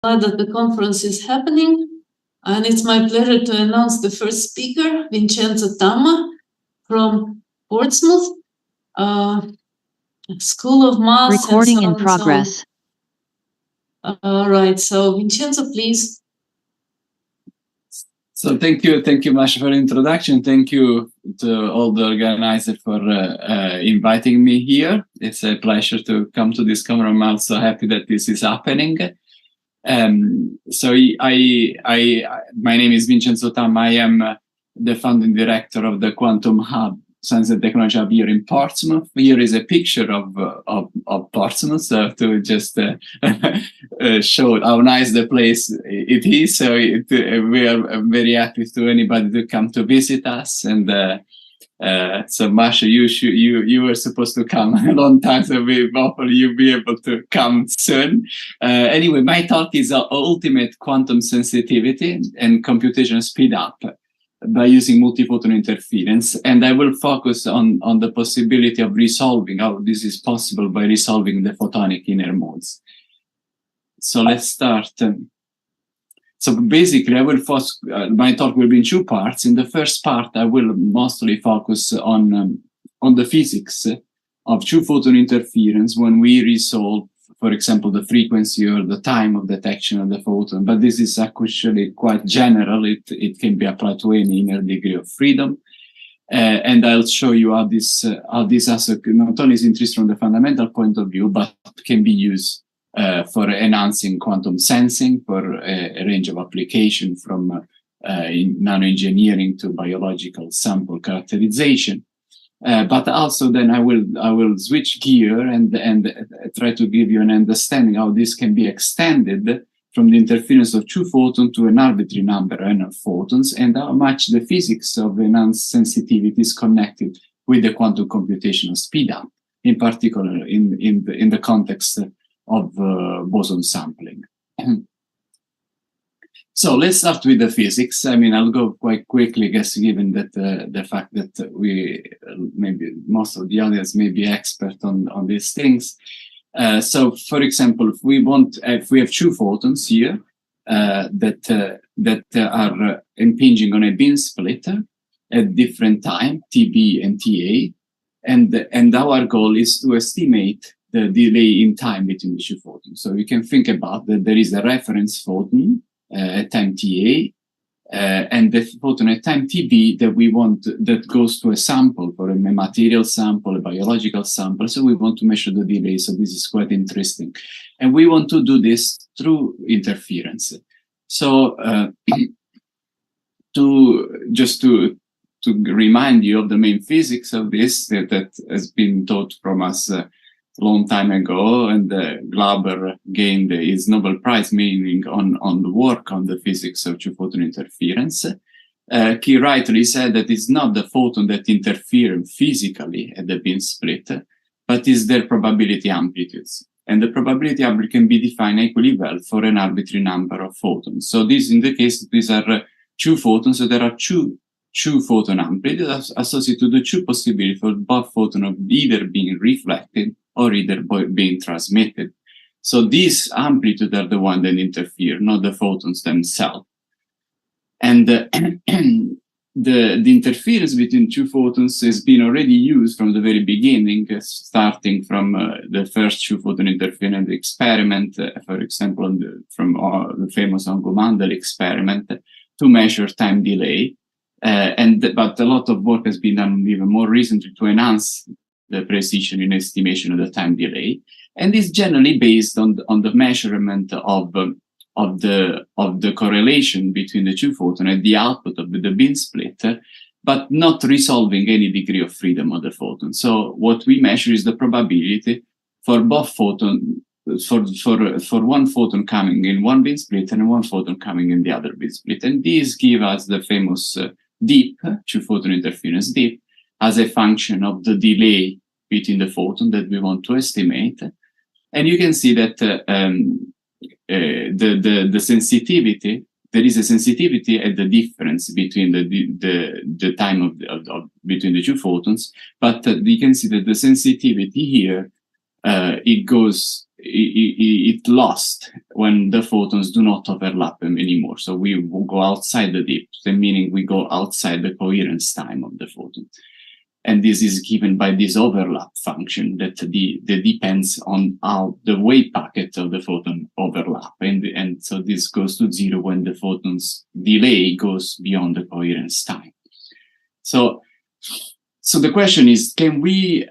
glad that the conference is happening, and it's my pleasure to announce the first speaker, Vincenzo Tamma from Portsmouth School of Math. Recording in progress. Right, so Vincenzo, please. So thank you much for the introduction. Thank you to all the organizers for inviting me here. It's a pleasure to come to this conference. I'm also happy that this is happening. So my name is Vincenzo Tamma. I am the founding director of the Quantum Hub Science and Technology Hub here in Portsmouth. Here is a picture of Portsmouth, so to just show how nice the place it is. So we are very happy to anybody to come to visit us. And so Masha, you were supposed to come a long time, so we hopefully you'll be able to come soon. Anyway, my talk is ultimate quantum sensitivity and computational speed up by using multiphoton interference, and I will focus on the possibility of resolving how this is possible by resolving the photonic inner modes. So let's start. So basically, I will focus. My talk will be in two parts. In the first part, I will mostly focus on the physics of two-photon interference when we resolve, for example, the frequency or the time of detection of the photon. But this is actually quite general. It can be applied to any inner degree of freedom. And I'll show you how this aspect not only is interesting from the fundamental point of view, but can be used for enhancing quantum sensing for a range of application from nanoengineering to biological sample characterization. But also then I will switch gear and try to give you an understanding how this can be extended from the interference of two photons to an arbitrary number of photons, and how much the physics of enhanced sensitivity is connected with the quantum computational speed up, in particular in the context of boson sampling. So let's start with the physics. I mean, I'll go quite quickly, I guess, given that the fact that maybe most of the audience may be expert on these things. So, for example, if we have two photons here that are impinging on a beam splitter at different time, TB and TA, and our goal is to estimate the delay in time between the two photons. So you can think about that there is a reference photon at time TA, and the photon at time TB that goes to a sample, for a material sample, a biological sample. So we want to measure the delay. So this is quite interesting, and we want to do this through interference. So to remind you of the main physics of this that has been taught from us long time ago, and Glauber gained his Nobel Prize mainly on the work on the physics of two-photon interference. He rightly said that it's not the photon that interfere physically at the beam splitter, but is their probability amplitudes. And the probability amplitude can be defined equally well for an arbitrary number of photons. So this, in the case, these are two photons, so there are two photon amplitudes associated to the two possibilities for both photons of either being reflected or either being transmitted. So these amplitudes are the ones that interfere, not the photons themselves. And the interference between two photons has been already used from the very beginning, starting from the first two-photon interference experiment, for example, from the famous Ongo-Mandel experiment, to measure time delay. But a lot of work has been done even more recently to enhance the precision in estimation of the time delay, and is generally based on the measurement of the correlation between the two photons at the output of the beam splitter, but not resolving any degree of freedom of the photon. So what we measure is the probability for both photons, for one photon coming in one beam splitter and one photon coming in the other beam splitter, and these give us the famous dip, two-photon interference dip, as a function of the delay between the photon that we want to estimate. And you can see that the sensitivity, there is a sensitivity at the difference between the time of between the two photons, but you can see that the sensitivity here it goes it lost when the photons do not overlap them anymore. So we will go outside the dip, meaning we go outside the coherence time of the photon. And this is given by this overlap function that depends on how the wave packet of the photon overlap. And so this goes to 0 when the photon's delay goes beyond the coherence time. So the question is, can we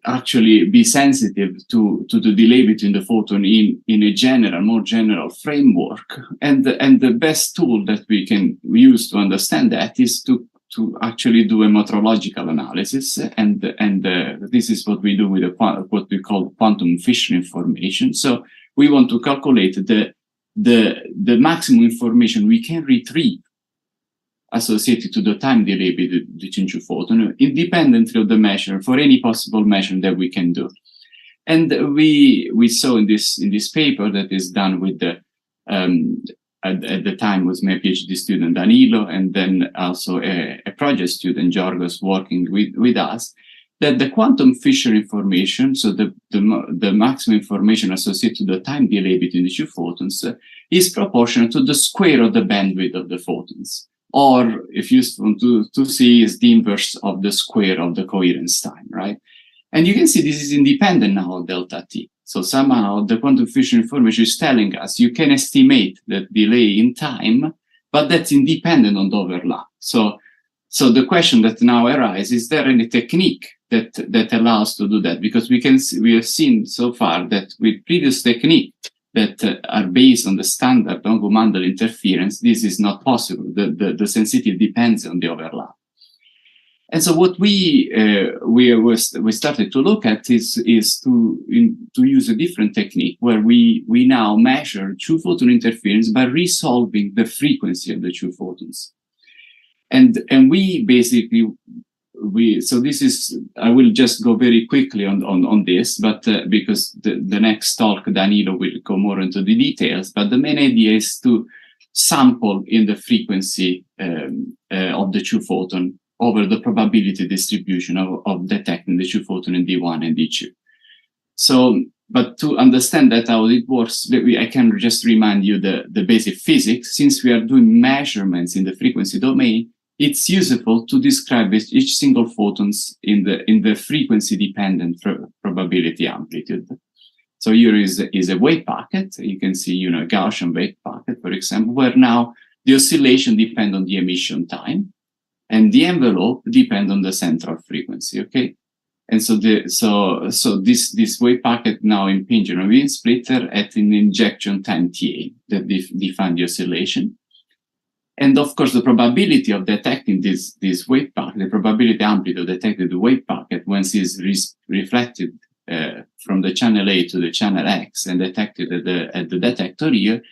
actually be sensitive to the delay between the photon in a more general framework? And the best tool that we can use to understand that is to actually do a metrological analysis, and this is what we do with what we call quantum Fisher information. So we want to calculate the maximum information we can retrieve associated to the time delay between two photons, independently of the measure, for any possible measure that we can do. And we saw in this paper that is done with the at the time was my PhD student Danilo, and then also a project student Georgos working with us, that the quantum Fisher information, so the maximum information associated to the time delay between the two photons, is proportional to the square of the bandwidth of the photons. Or if you want to see, is the inverse of the square of the coherence time, right? And you can see this is independent now of delta t. So somehow the quantum Fisher information is telling us you can estimate the delay in time, but that's independent on the overlap. So the question that now arises, is there any technique that allows to do that? Because we have seen so far that with previous technique that are based on the standard Longo-Mandel interference, this is not possible. The sensitivity depends on the overlap. And so what we started to look at is to use a different technique where we now measure two photon interference by resolving the frequency of the two photons. And we basically so this is, I will just go very quickly on this, but because the next talk Danilo will go more into the details. But the main idea is to sample in the frequency of the two photon over the probability distribution of detecting the two photon in D1 and D2. So, but to understand that how it works, I can just remind you the basic physics. Since we are doing measurements in the frequency domain, it's useful to describe each single photons in the frequency-dependent probability amplitude. So here is a wave packet. You can see, a Gaussian wave packet, for example, where now the oscillation depends on the emission time, and the envelope depends on the central frequency. Okay, and so this wave packet now impinges on a beam splitter at an injection time ta that define the oscillation. And of course, the probability of detecting this wave packet, the probability amplitude of detecting the wave packet once it's reflected from the channel A to the channel X and detected at the detector here,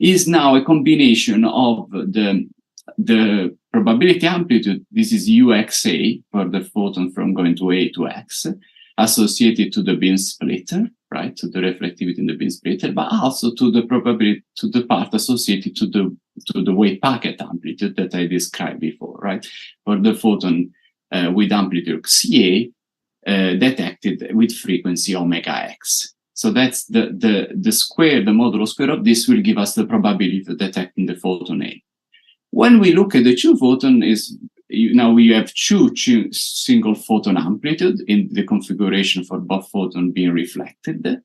is now a combination of the probability amplitude. This is UXA for the photon from going to A to X, associated to the beam splitter, right, to the reflectivity in the beam splitter, but also to the probability, to the part associated to the wave packet amplitude that I described before, right, for the photon with amplitude Ca detected with frequency omega x. So that's the square, the modulo square of this will give us the probability of detecting the photon A. When we look at the two photon, now we have two single photon amplitude in the configuration for both photon being reflected.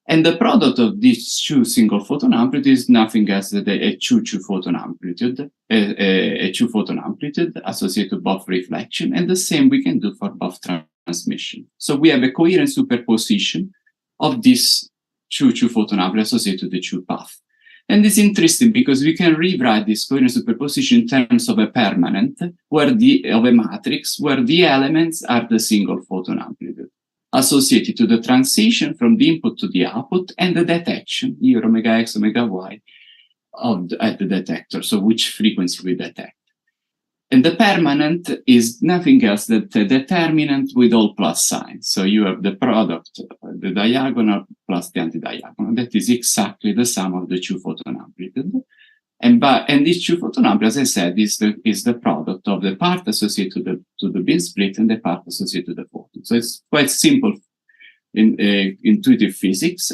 And the product of these two single photon amplitude is nothing else than a two photon amplitude, a two photon amplitude associated with both reflection. And the same we can do for both transmission. So we have a coherent superposition of this two photon amplitude associated with the two path. And it's interesting because we can rewrite this coherent superposition in terms of a permanent, of a matrix where the elements are the single photon amplitude associated to the transition from the input to the output and the detection, here omega x, omega y, at the detector, so which frequency we detect. And the permanent is nothing else than the determinant with all plus signs. So you have the product, the diagonal plus the anti-diagonal. That is exactly the sum of the two photon amplitude. And this two photon amplitude, as I said, is the product of the part associated to the beam split and the part associated to the photon. So it's quite simple intuitive physics.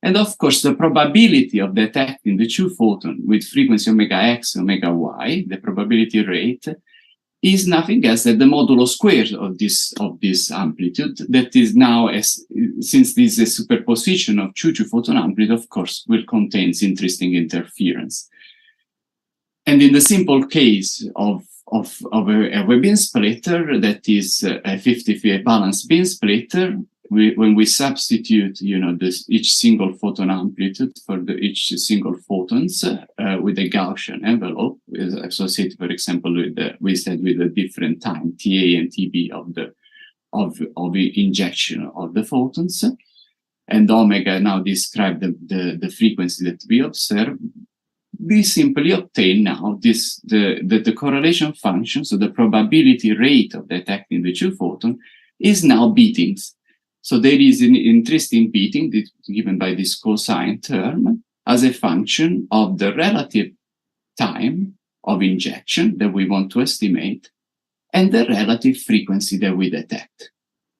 And of course, the probability of detecting the two photons with frequency omega x, omega y, the probability rate, is nothing else than the modulo squared of this amplitude. That is now, since this is a superposition of two photon amplitude, of course, will contain interesting interference. And in the simple case of a beam splitter that is a 50-50 balanced beam splitter, when we substitute, each single photon amplitude for each single photons with a Gaussian envelope, is associated, for example, with a different time, TA and TB of the injection of the photons, and omega now describe the frequency that we observe. We simply obtain now the correlation function, so the probability rate of detecting the two photons is now beatings. So there is an interesting beating given by this cosine term as a function of the relative time of injection that we want to estimate and the relative frequency that we detect.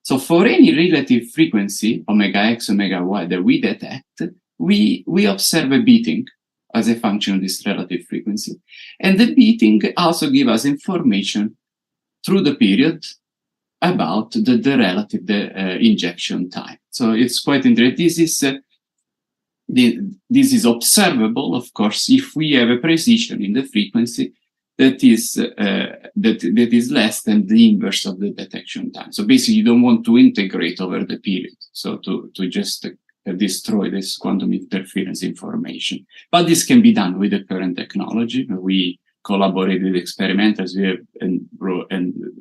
So for any relative frequency, omega x, omega y, that we detect, we observe a beating as a function of this relative frequency. And the beating also gives us information through the period about the relative injection time. So it's quite interesting. This is observable, of course, if we have a precision in the frequency that is less than the inverse of the detection time. So basically, you don't want to integrate over the period, so to just destroy this quantum interference information. But this can be done with the current technology. We collaborate with experimenters and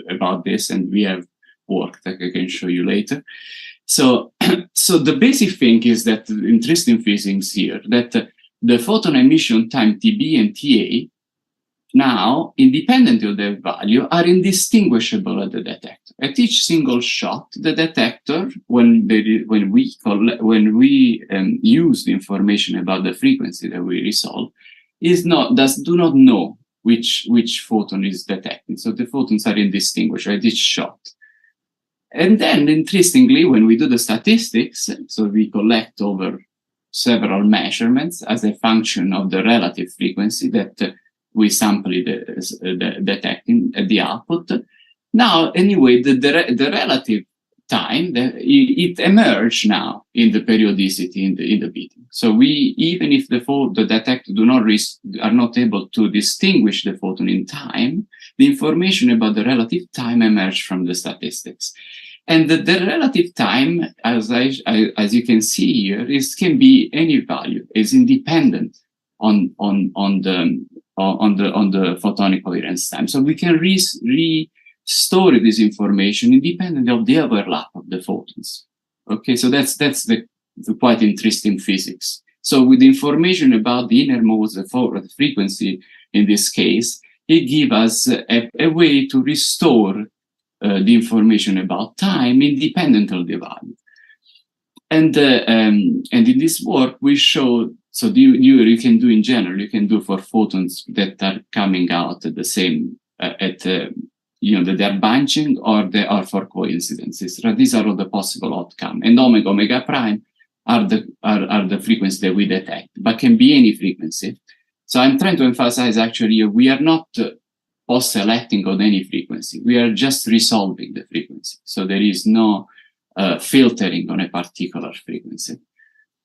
about this, and we have work that I can show you later. So the basic thing is that the interesting physics here, that the photon emission time TB and TA now, independent of their value, are indistinguishable at the detector. At each single shot, the detector, when we use the information about the frequency that we resolve, do not know which photon is detected. So the photons are indistinguishable at each shot. And then, interestingly, when we do the statistics, so we collect over several measurements as a function of the relative frequency that we sample detecting at the output. Now, anyway, the relative time, it emerged now in the periodicity in the beating. So even if the detector are not able to distinguish the photon in time, the information about the relative time emerged from the statistics. And the relative time, as you can see here, can be any value. It's independent on the photonic coherence time. So we can restore this information independent of the overlap of the photons. Okay, so that's the quite interesting physics. So with the information about the inner modes of the frequency in this case, it gives us a way to restore the information about time independent of the value. And in this work, we show, so you can do in general, you can do for photons that are coming out at the same, that they're bunching or they are for coincidences. Right? These are all the possible outcomes. And omega prime are the frequency that we detect, but can be any frequency. So I'm trying to emphasize actually, we are not post-selecting on any frequency. We are just resolving the frequency. So there is no filtering on a particular frequency.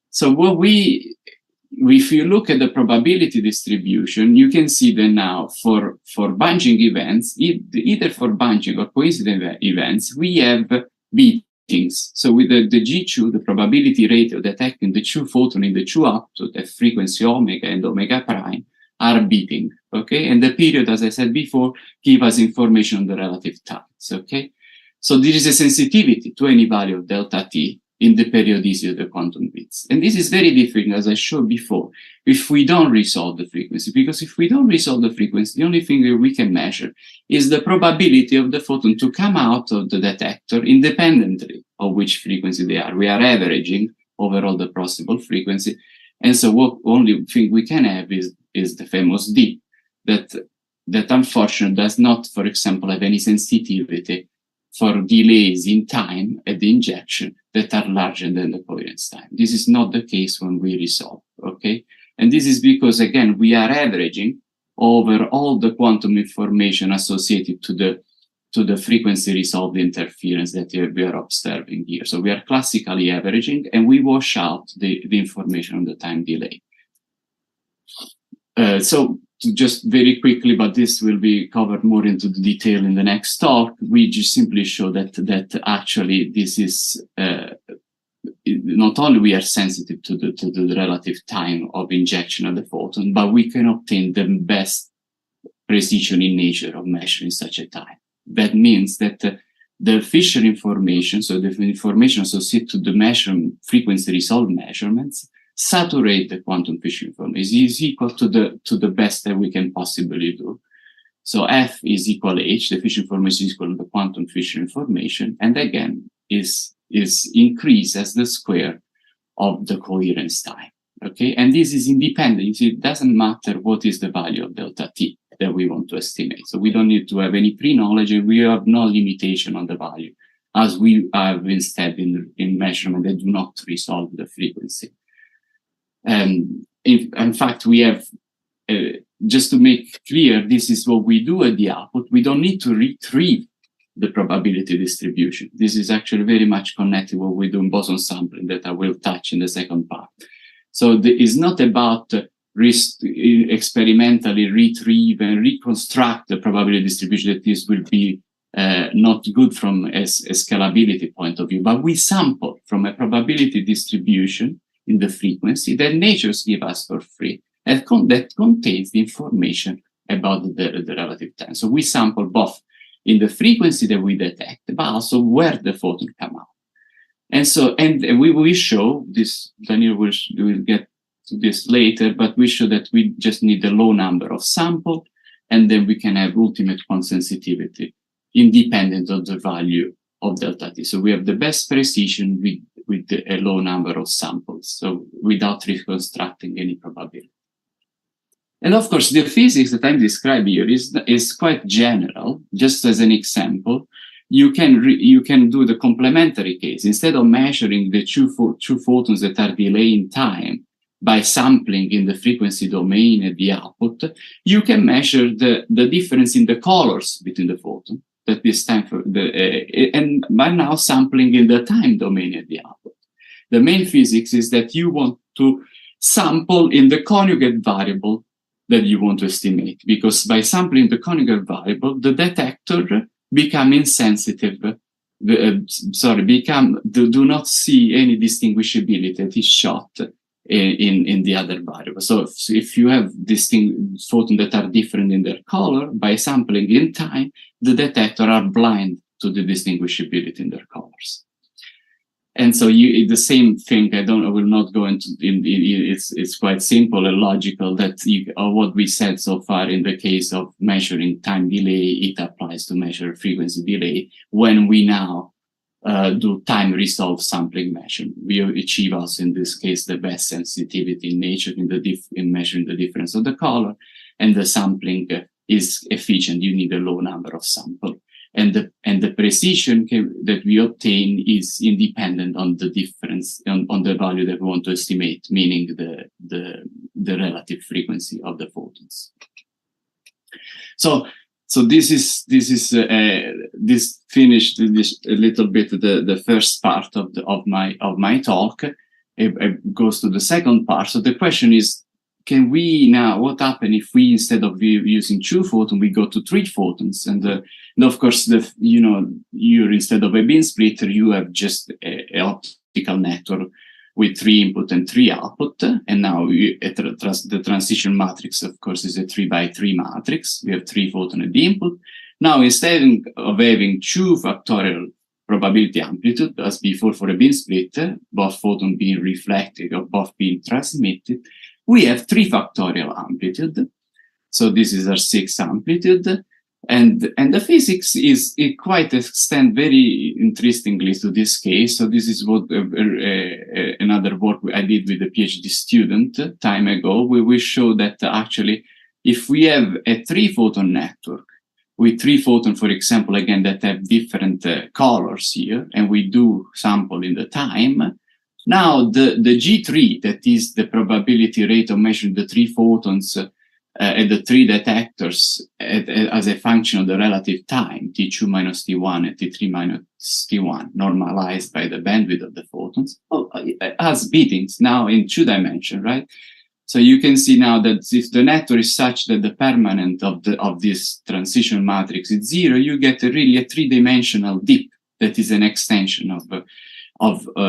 So if you look at the probability distribution, you can see that now for bunching events, either for bunching or coincident events, we have beatings. So with the G2, the probability rate of detecting the two photon in the two output at frequency omega and omega prime are beating, okay? And the period, as I said before, give us information on the relative times, okay? So there is a sensitivity to any value of delta t in the periodicity of the quantum bits. And this is very different, as I showed before, if we don't resolve the frequency, because if we don't resolve the frequency, the only thing that we can measure is the probability of the photon to come out of the detector independently of which frequency they are. We are averaging overall the possible frequency. And so what only thing we can have is the famous D that unfortunately does not, for example, have any sensitivity for delays in time at the injection that are larger than the coherence time. This is not the case when we resolve, okay? And this is because, again, we are averaging over all the quantum information associated to the frequency resolved interference that we are observing here. So we are classically averaging, and we wash out the information on the time delay. So just very quickly, but this will be covered more into the detail in the next talk, we just simply show that actually this is not only we are sensitive to the relative time of injection of the photon, but we can obtain the best precision in nature of measuring such a time. That means that the Fisher information, so the information associated to the measurement frequency resolved measurements, saturate the quantum Fisher information is equal to the best that we can possibly do. So F is equal to H, the Fisher information is equal to the quantum Fisher information, and again is increased as the square of the coherence time. Okay, and this is independent. It doesn't matter what is the value of delta t that we want to estimate. So we don't need to have any pre-knowledge, and we have no limitation on the value, as we have instead in measurement that do not resolve the frequency. In fact, we have, just to make clear, this is what we do at the output. We don't need to retrieve the probability distribution. This is actually very much connected to what we do in boson sampling that I will touch in the second part. So it's not about experimentally retrieve and reconstruct the probability distribution, that this will be not good from a scalability point of view, but we sample from a probability distribution in the frequency that natures give us for free, and that contains the information about the relative time. So we sample both in the frequency that we detect, but also where the photon come out. And so, and we show this, Daniel will get to this later, but we show that we just need a low number of samples, and then we can have ultimate quantum sensitivity independent of the value of delta t. So we have the best precision with a low number of samples, so without reconstructing any probability. And of course, the physics that I'm describing here is quite general. Just as an example, you can do the complementary case. Instead of measuring the two photons that are delaying time by sampling in the frequency domain at the output, you can measure the difference in the colors between the photon that is time for and by now sampling in the time domain at the output. The main physics is that you want to sample in the conjugate variable that you want to estimate, because by sampling the conjugate variable, the detector become insensitive, do not see any distinguishability that is shot in the other variable. So if you have distinct photons that are different in their color, by sampling in time, the detector are blind to the distinguishability in their colors. And so the same thing, I will not go into, it's quite simple and logical that what we said so far in the case of measuring time delay, it applies to measure frequency delay. When we now do time resolved sampling measurement, we achieve also in this case the best sensitivity in nature in measuring the difference of the color, and the sampling is efficient. You need a low number of samples. And the precision that we obtain is independent on the difference on the value that we want to estimate, meaning the relative frequency of the photons. So this finished this a little bit the first part of my talk. It goes to the second part. So the question is, can we now, what happens if we, instead of using 2 photons, we go to 3 photons? And of course, you're instead of a beam splitter, you have just an optical network with 3 input and 3 output. And now the transition matrix, of course, is a 3x3 matrix. We have 3 photons at the input. Now, instead of having 2 factorial probability amplitude, as before for a beam splitter, both photons being reflected or both being transmitted, we have 3 factorial amplitude. So this is our 6 amplitude. And the physics is quite extend very interestingly to this case. So this is what another work I did with a PhD student time ago, where we show that actually if we have a 3 photon network with 3 photons, for example, again, that have different colors here, and we do sample in the time. Now, the G3, that is the probability rate of measuring the 3 photons at the 3 detectors as a function of the relative time, T2 minus T1 and T3 minus T1, normalized by the bandwidth of the photons, has beatings now in 2 dimensions, right? So you can see now that if the network is such that the permanent of this transition matrix is 0, you get really a 3-dimensional dip that is an extension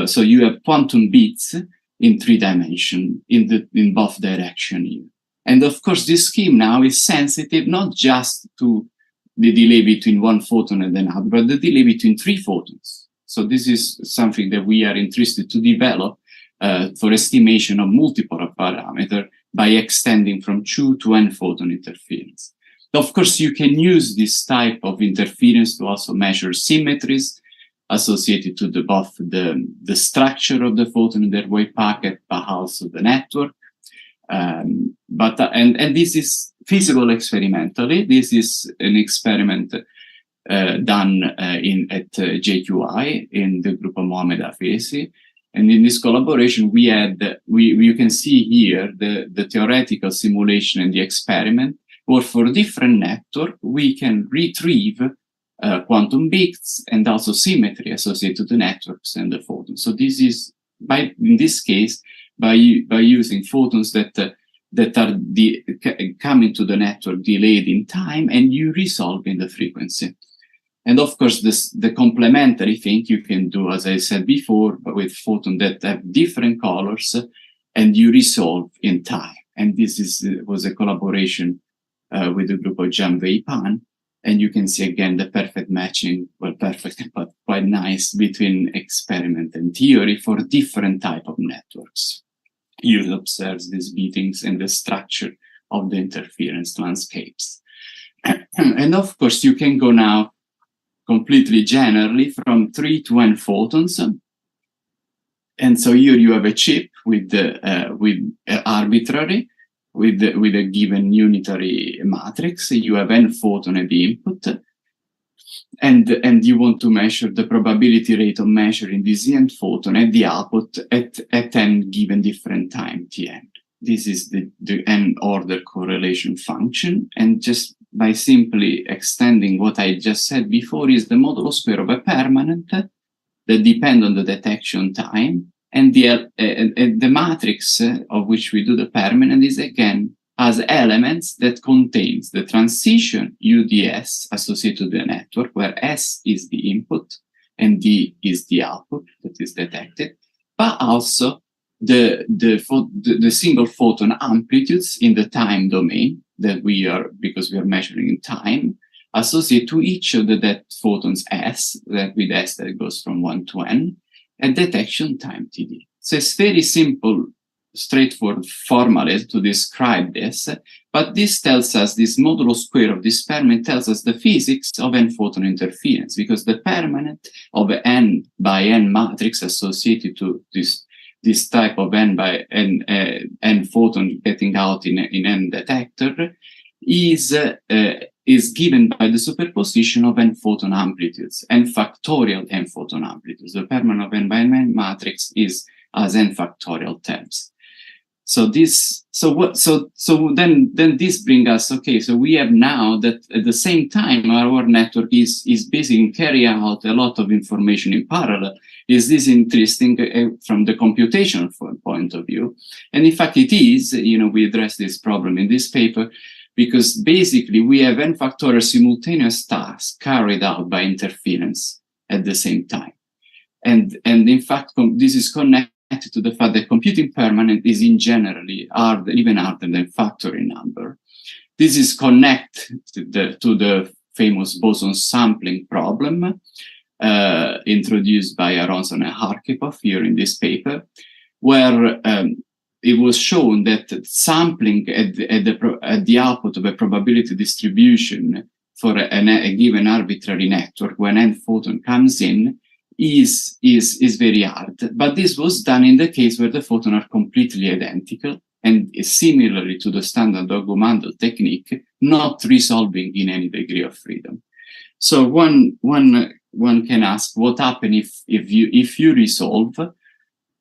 so you have quantum bits in 3 dimensions in both directions here. And of course, this scheme now is sensitive not just to the delay between 1 photon and another, but the delay between 3 photons. So this is something that we are interested to develop for estimation of multiple parameters by extending from 2 to n photon interference. Of course, you can use this type of interference to also measure symmetries associated to both the structure of the photon in their wave packet, but also the network. And this is feasible experimentally. This is an experiment done at JQI in the group of Mohamed Hafezi. And in this collaboration, you can see here the theoretical simulation and the experiment, where for different network, we can retrieve quantum bits and also symmetry associated to the networks and the photons. So this is, in this case, by using photons that are coming to the network delayed in time, and you resolve in the frequency. And of course, the complementary thing you can do, as I said before, but with photons that have different colors, and you resolve in time. And this was a collaboration with the group of Janvei Pan. And you can see again the perfect matching, well, perfect, but quite nice, between experiment and theory for different type of networks. You observe these beatings and the structure of the interference landscapes. And of course, you can go now completely generally from 3 to n photons. And so here you have a chip with arbitrary, with a given unitary matrix. You have n photon at the input, and you want to measure the probability rate of measuring this n photon at the output at n given different time Tn. This is the n order correlation function, and just by simply extending what I just said before is the modulo square of a permanent that depend on the detection time. And the matrix of which we do the permanent is again as elements that contains the transition UDS associated to the network, where S is the input and D is the output that is detected, but also the single photon amplitudes in the time domain that because we are measuring in time, associated to each of that photons S, that with S that goes from 1 to n, at detection time TD. So it's very simple, straightforward formula to describe this, but this tells us, this modulo square of this permanent tells us the physics of n photon interference, because the permanent of n by n matrix associated to this type of n by n photon getting out in n detector is given by the superposition of n photon amplitudes, n factorial n photon amplitudes. The permanent of n by n matrix is as n factorial terms. So then this brings us, okay, so we have now that at the same time our network is basically carrying out a lot of information in parallel. Is this interesting from the computational point of view? And in fact it is, we address this problem in this paper, because basically we have n factorial simultaneous tasks carried out by interference at the same time. And in fact, this is connected to the fact that computing permanent is in generally even harder than factoring number. This is connected to the famous boson sampling problem introduced by Aronson and Arkhipov here in this paper, where it was shown that sampling at the output of a probability distribution for a given arbitrary network when n photon comes in is very hard. But this was done in the case where the photons are completely identical, and similarly to the standard Doggo-Mandel technique, not resolving in any degree of freedom. So one can ask what happens if you resolve,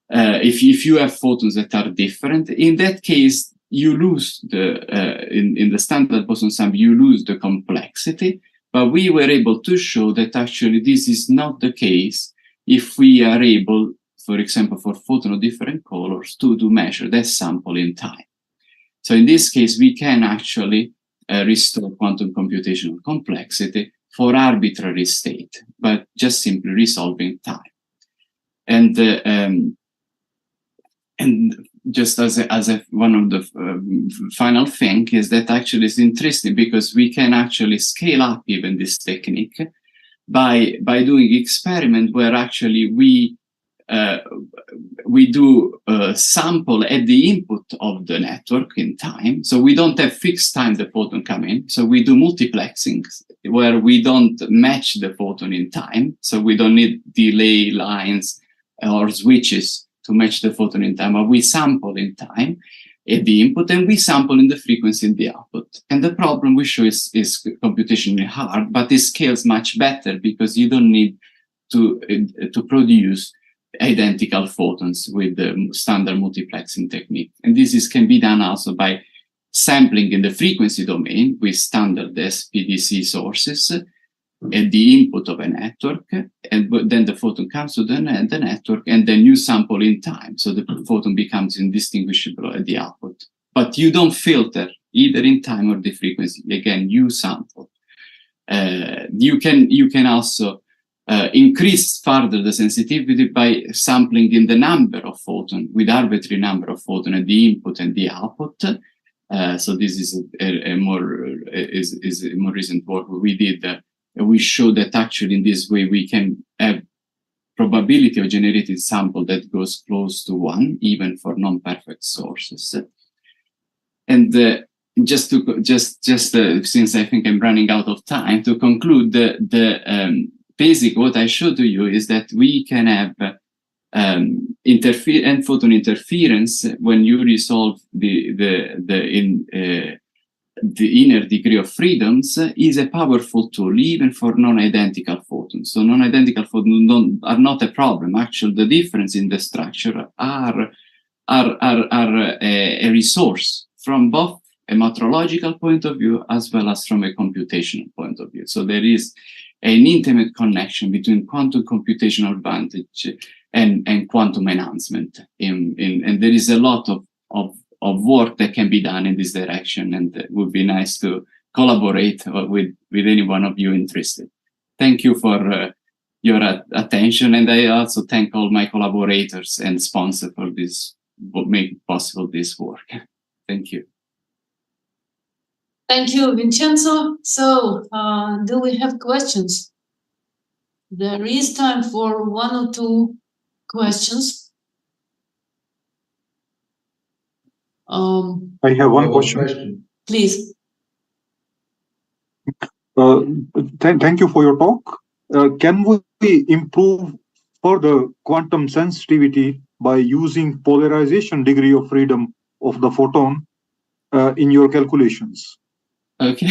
if you have photons that are different. In that case, you lose in the standard boson sum, you lose the complexity. But we were able to show that actually this is not the case if we are able, for example, for photon of different colors, to measure that sample in time. So in this case, we can actually restore quantum computational complexity for arbitrary state, but just simply resolving time. And just as one of the final thing is that actually it's interesting because we can actually scale up even this technique by doing experiment where actually we do sample at the input of the network in time. So we don't have fixed time the photon come in. So we do multiplexing where we don't match the photon in time. So we don't need delay lines or switches to match the photon in time, but we sample in time at the input and we sample in the frequency in the output. And the problem we show is computationally hard, but it scales much better because you don't need to produce identical photons with the standard multiplexing technique. And this can be done also by sampling in the frequency domain with standard SPDC sources at the input of a network, and then the photon comes to the network, and then you sample in time, so the photon becomes indistinguishable at the output. But you don't filter either in time or the frequency. Again, you sample. You can also increase further the sensitivity by sampling in the number of photon with arbitrary number of photon at the input and the output. So this is a more recent work we did. We show that actually in this way we can have probability of generating sample that goes close to 1, even for non-perfect sources. And just since I think I'm running out of time, to conclude, the basic what I showed to you is that we can have and photon interference when you resolve the inner degree of freedoms is a powerful tool even for non-identical photons. So non-identical photons are not a problem. Actually, the difference in the structure are a resource from both a metrological point of view as well as from a computational point of view. So there is an intimate connection between quantum computational advantage and quantum enhancement. And there is a lot of work that can be done in this direction, and it would be nice to collaborate with any one of you interested. Thank you for your attention, and I also thank all my collaborators and sponsors for this, what make possible this work. Thank you. Thank you, Vincenzo. So, do we have questions? There is time for 1 or 2 questions. I have one question. Please. Thank you for your talk. Can we improve further quantum sensitivity by using polarization degree of freedom of the photon in your calculations? Okay.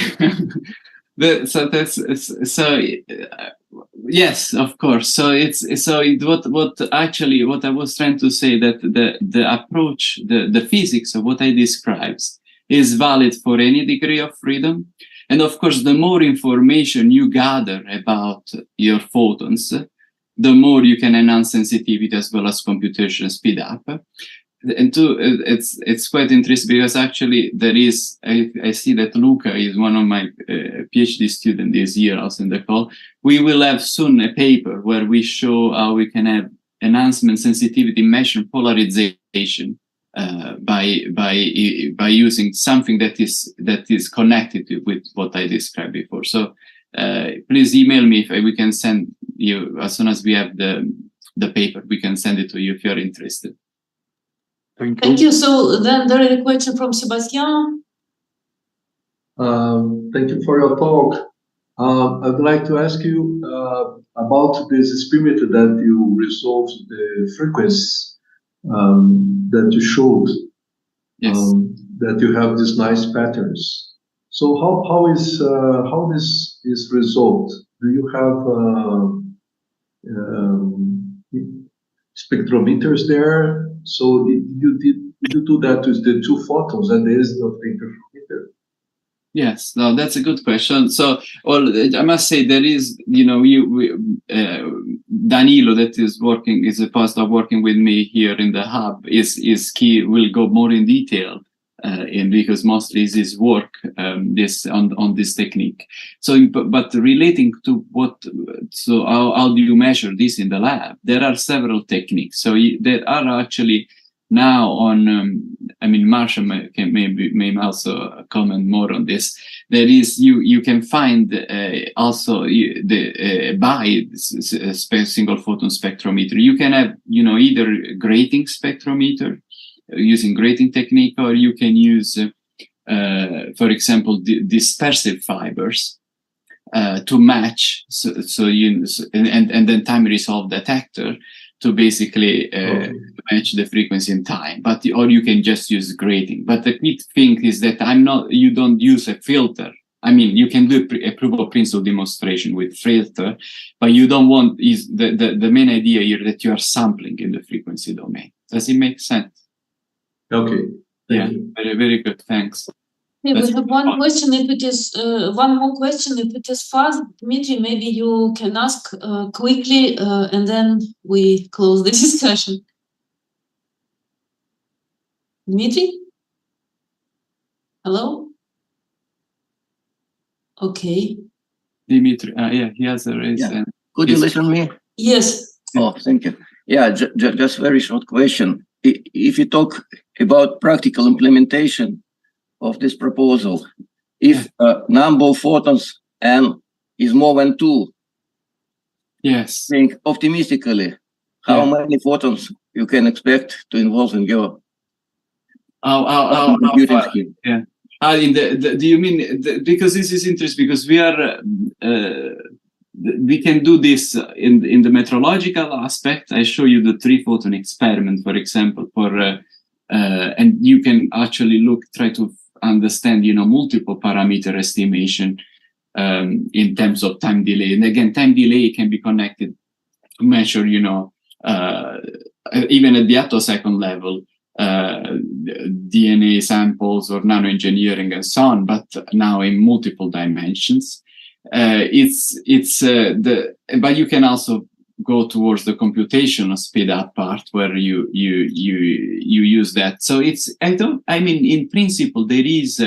Yes, of course. So what I was trying to say, that the approach, the physics of what I described is valid for any degree of freedom. And of course, the more information you gather about your photons, the more you can enhance sensitivity as well as computation speed up. And it's quite interesting because actually there is, I see that Luca is one of my PhD students this year also in the call. We will have soon a paper where we show how we can have enhancement sensitivity measure polarization by using something that is connected with what I described before. So please email me if we can send you as soon as we have the paper. We can send it to you if you're interested. Thank you. So then there is a question from Sebastian. Thank you for your talk. I would like to ask you about this experiment that you resolved the frequency that you showed. Yes. That you have these nice patterns. So how this is resolved? Do you have spectrometers there? So you do that with the two photons, and there is no interferometer. Yes, no, that's a good question. So, well, I must say there is, Danilo, that is a postdoc working with me here in the hub, is key. Will go more in detail, because mostly is his work this on this technique. So, but relating to how do you measure this in the lab? There are several techniques. So there are actually now on. Marsha may also comment more on this. There is you can find also by single photon spectrometer. You can have either grating spectrometer using grating technique, or you can use, for example, dispersive fibers to match. And then time resolve detector to basically match the frequency in time, or you can just use grating. But the key thing is that you don't use a filter. You can do a proof of principle demonstration with filter, but you don't want the main idea here that you are sampling in the frequency domain. Does it make sense? Okay. Yeah, very, very good. Thanks. Okay, we have one question. If it is one more question, if it is fast, Dmitry, maybe you can ask quickly, and then we close the discussion. Dmitry? Hello? Okay. Dmitry, yeah, he has a raise. Yeah. Could you listen to me? Yes. Oh, thank you. Yeah, just very short question. If you talk about practical implementation of this proposal, if number of photons n is more than 2, yes, think optimistically, how many photons you can expect to involve in your computing scheme? Yeah. Do you mean because this is interesting, because we are we can do this in the metrological aspect. I show you the 3-photon experiment, for example, and you can actually try to understand multiple parameter estimation in terms of time delay. And again, time delay can be connected to measure even at the attosecond level, DNA samples or nanoengineering and so on, but now in multiple dimensions. But you can also go towards the computational speed up part where you use that. So in principle, there is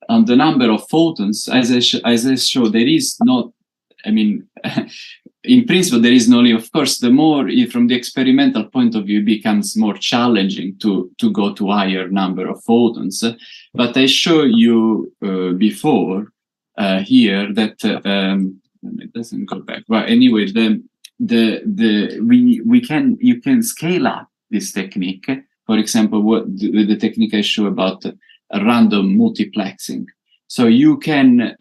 on the number of photons, as I show, there is not, in principle, there is only, of course, the more from the experimental point of view, it becomes more challenging to go to higher number of photons. But I show you before here that it doesn't go back. But anyway, you can scale up this technique. For example, the technique I show about random multiplexing. So you can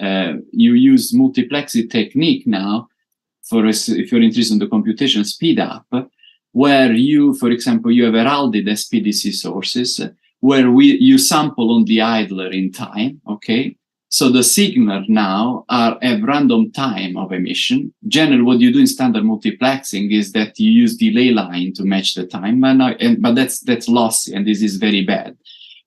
you use multiplexing technique now if you're interested in the computation speed up, where for example, you have heralded SPDC sources where you sample on the idler in time. Okay. So the signal now have random time of emission. Generally, what you do in standard multiplexing is that you use delay line to match the time, but that's lossy, and this is very bad.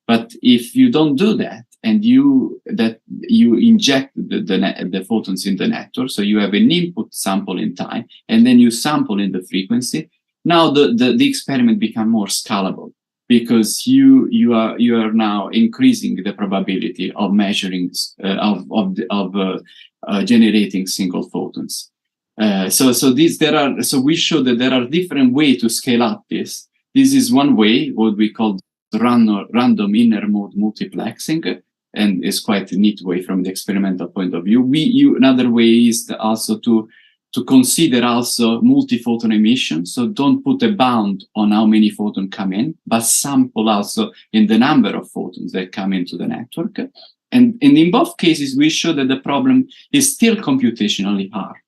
But if you don't do that, and you inject the photons in the network, so you have an input sample in time, and then you sample in the frequency. Now the experiment becomes more scalable, because you are now increasing the probability of measuring generating single photons. So we show that there are different ways to scale up this. This is one way, what we call random inner mode multiplexing, and it's quite a neat way from the experimental point of view. Another way is also to consider also multi-photon emission. So don't put a bound on how many photons come in, but sample also in the number of photons that come into the network. And in both cases, we show that the problem is still computationally hard,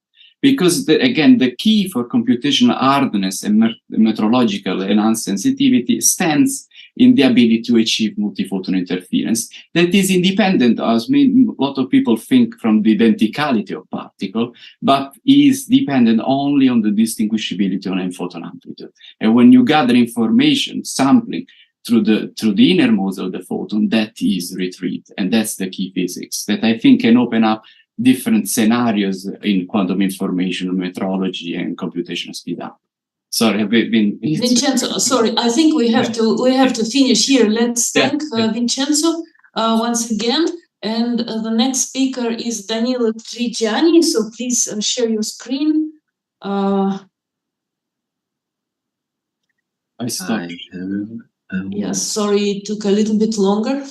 because again, the key for computational hardness and metrological enhanced sensitivity stands in the ability to achieve multiphoton interference. That is independent, as a lot of people think, from the identicality of particle, but is dependent only on the distinguishability on M-photon amplitude. And when you gather information, sampling through the inner modes of the photon, that is retrieved. And that's the key physics that I think can open up different scenarios in quantum information metrology and computational speed up. Sorry, I've been Vincenzo, sorry, I think we have to finish here. Let's thank Vincenzo once again. And the next speaker is Danilo Trigiani. So please share your screen. I stopped. Yes, sorry, it took a little bit longer.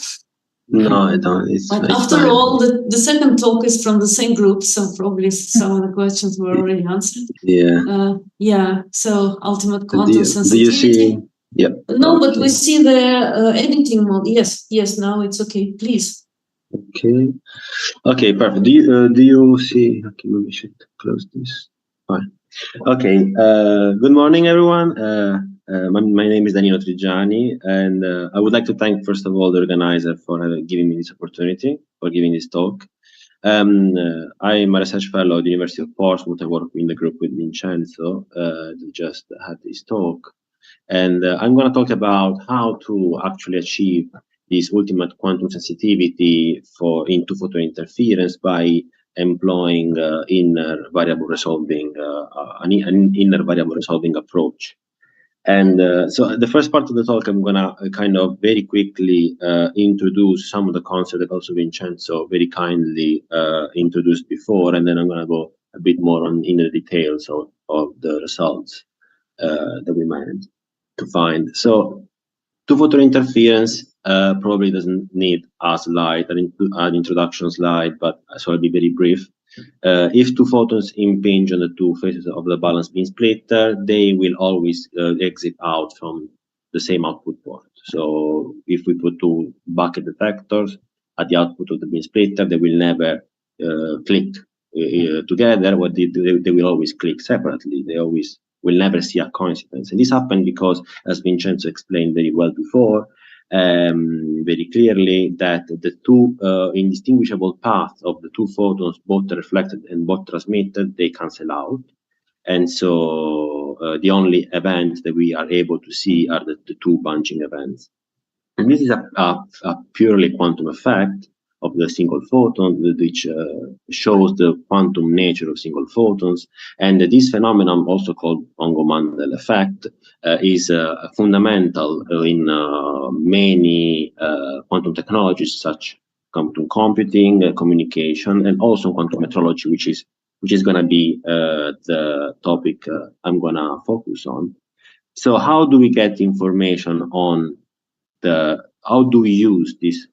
No, I don't. But after fine. all, the second talk is from the same group, so probably some of the questions were already answered. Yeah. Yeah. So ultimate quantum sensitivity. Do you see? Yep. No, okay. But we see the editing mode. Yes. Yes. Now it's okay. Please. Okay. Okay. Perfect. Do you see? Okay, maybe we should close this. Fine. Okay. Good morning, everyone. My name is Danilo Trigiani, and I would like to thank, first of all, the organizer for giving me this opportunity, for giving this talk. I'm a research fellow at the University of Portsmouth. I work in the group with Vincenzo, that just had this talk. And I'm going to talk about how to actually achieve this ultimate quantum sensitivity in two-photon interference by employing an inner variable resolving approach. And so the first part of the talk, I'm gonna kind of very quickly introduce some of the concepts that also Vincenzo very kindly introduced before, and then I'm gonna go a bit more in the details of the results that we managed to find. So two-photon interference probably doesn't need a slide, an introduction slide, but so I'll be very brief. If two photons impinge on the two faces of the balance beam splitter, they will always exit out from the same output port. So if we put two bucket detectors at the output of the beam splitter, they will never click together, or they will always click separately. They always will never see a coincidence. And this happened because, as Vincenzo explained very well before, very clearly, that the two indistinguishable paths of the two photons, both reflected and both transmitted, they cancel out. And so the only events that we are able to see are the two bunching events. And this is a purely quantum effect of the single photon, which shows the quantum nature of single photons. And this phenomenon, also called Ongo-Mandel effect, is fundamental in many quantum technologies, such quantum computing, communication, and also quantum metrology, which is going to be the topic I'm going to focus on. So how do we get information on how do we use this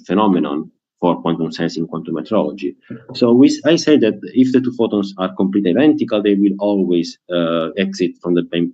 phenomenon for quantum sensing, quantum metrology? So I say that if the two photons are completely identical, they will always exit from the beam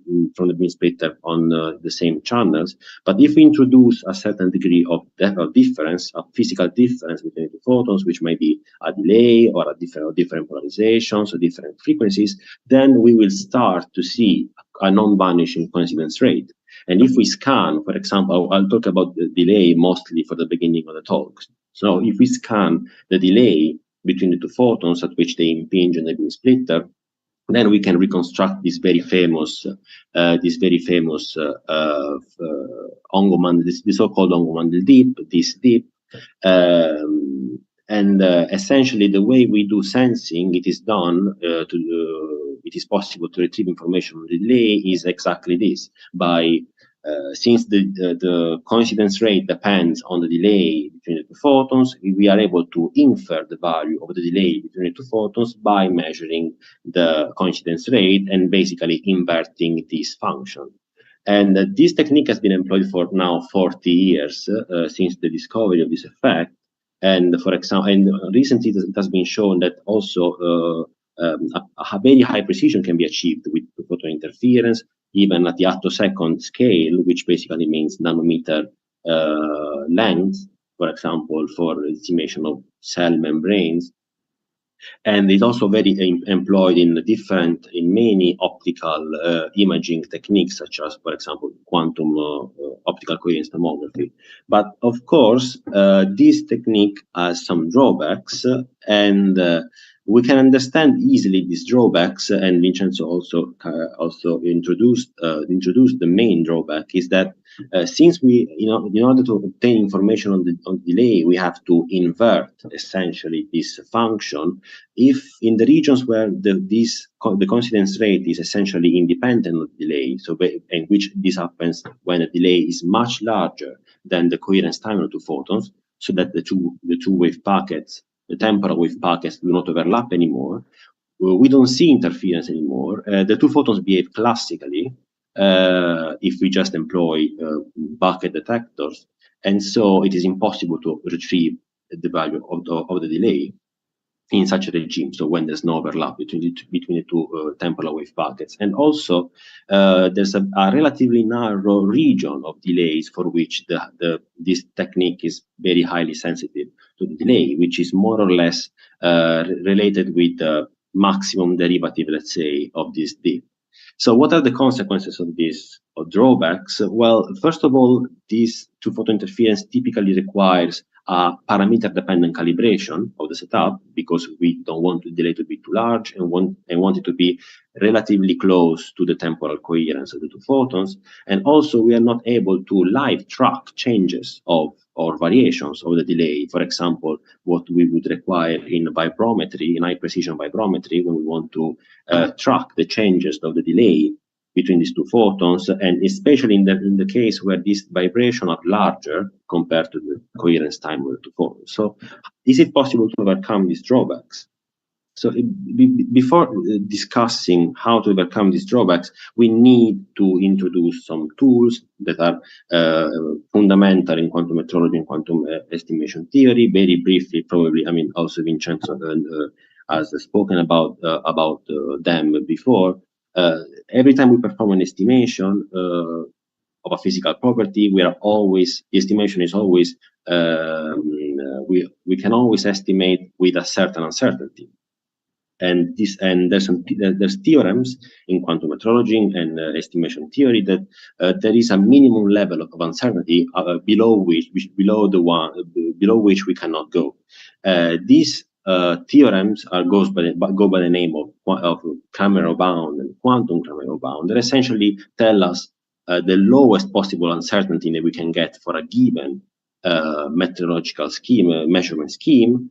splitter on the same channels. But if we introduce a certain degree of difference, a physical difference between the two photons, which might be a delay or a different polarizations or different frequencies, then we will start to see a non-vanishing coincidence rate. And if we scan, for example, I'll talk about the delay mostly for the beginning of the talk. So if we scan the delay between the two photons at which they impinge on the beam splitter, then we can reconstruct this very famous Ongo-Mandel, the so-called Ongo-Mandel dip, this dip. Essentially, the way we do sensing, it is done it is possible to retrieve information on the delay is exactly this. By since the coincidence rate depends on the delay between the two photons, we are able to infer the value of the delay between the two photons by measuring the coincidence rate and basically inverting this function. And this technique has been employed for now 40 years since the discovery of this effect. And for example, and recently it has been shown that also a very high precision can be achieved with photon interference, even at the attosecond scale, which basically means nanometer length, for example, for estimation of cell membranes. And it's also very employed in many optical imaging techniques, such as, for example, quantum optical coherence tomography. But of course, this technique has some drawbacks, and we can understand easily these drawbacks. And Vincenzo also introduced the main drawback is that since we, in order to obtain information on the delay, we have to invert essentially this function. If in the regions where the coincidence rate is essentially independent of delay, so in which this happens when a delay is much larger than the coherence time of the two photons, so that the two wave packets, the temporal wave packets, do not overlap anymore, we don't see interference anymore. The two photons behave classically if we just employ bucket detectors, and so it is impossible to retrieve the value of the delay in such a regime, so when there's no overlap between the two temporal wave packets. And also there's a relatively narrow region of delays for which this technique is very highly sensitive to the delay, which is more or less related with the maximum derivative, let's say, of this dip. So what are the consequences of this, or drawbacks? Well, first of all, this two-photon interference typically requires a parameter-dependent calibration of the setup, because we don't want the delay to be too large and want it to be relatively close to the temporal coherence of the two photons. And also, we are not able to live track changes of or variations of the delay. For example, what we would require in vibrometry, in high precision vibrometry, when we want to track the changes of the delay between these two photons, and especially in the case where these vibrations are larger compared to the coherence time of the two photons. So is it possible to overcome these drawbacks? So before discussing how to overcome these drawbacks, we need to introduce some tools that are fundamental in quantum metrology and quantum estimation theory. Very briefly, probably, I mean, also Vincenzo has spoken about them before. Every time we perform an estimation of a physical property, the estimation is always, we can always estimate with a certain uncertainty. And there's theorems in quantum metrology and estimation theory that there is a minimum level of uncertainty below which we cannot go. These theorems go by the name of Camero bound and quantum Camero bound, that essentially tell us the lowest possible uncertainty that we can get for a given meteorological scheme, measurement scheme,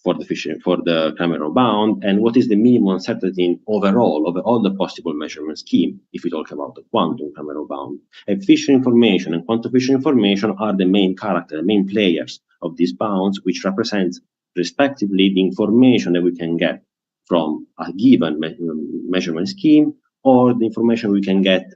for the Camero bound, and what is the minimum uncertainty overall of all the possible measurement scheme, if we talk about the quantum Camero bound. And Fisher information and quantum Fisher information are the main character, the main players of these bounds, which represents respectively the information that we can get from a given measurement scheme, or the information we can get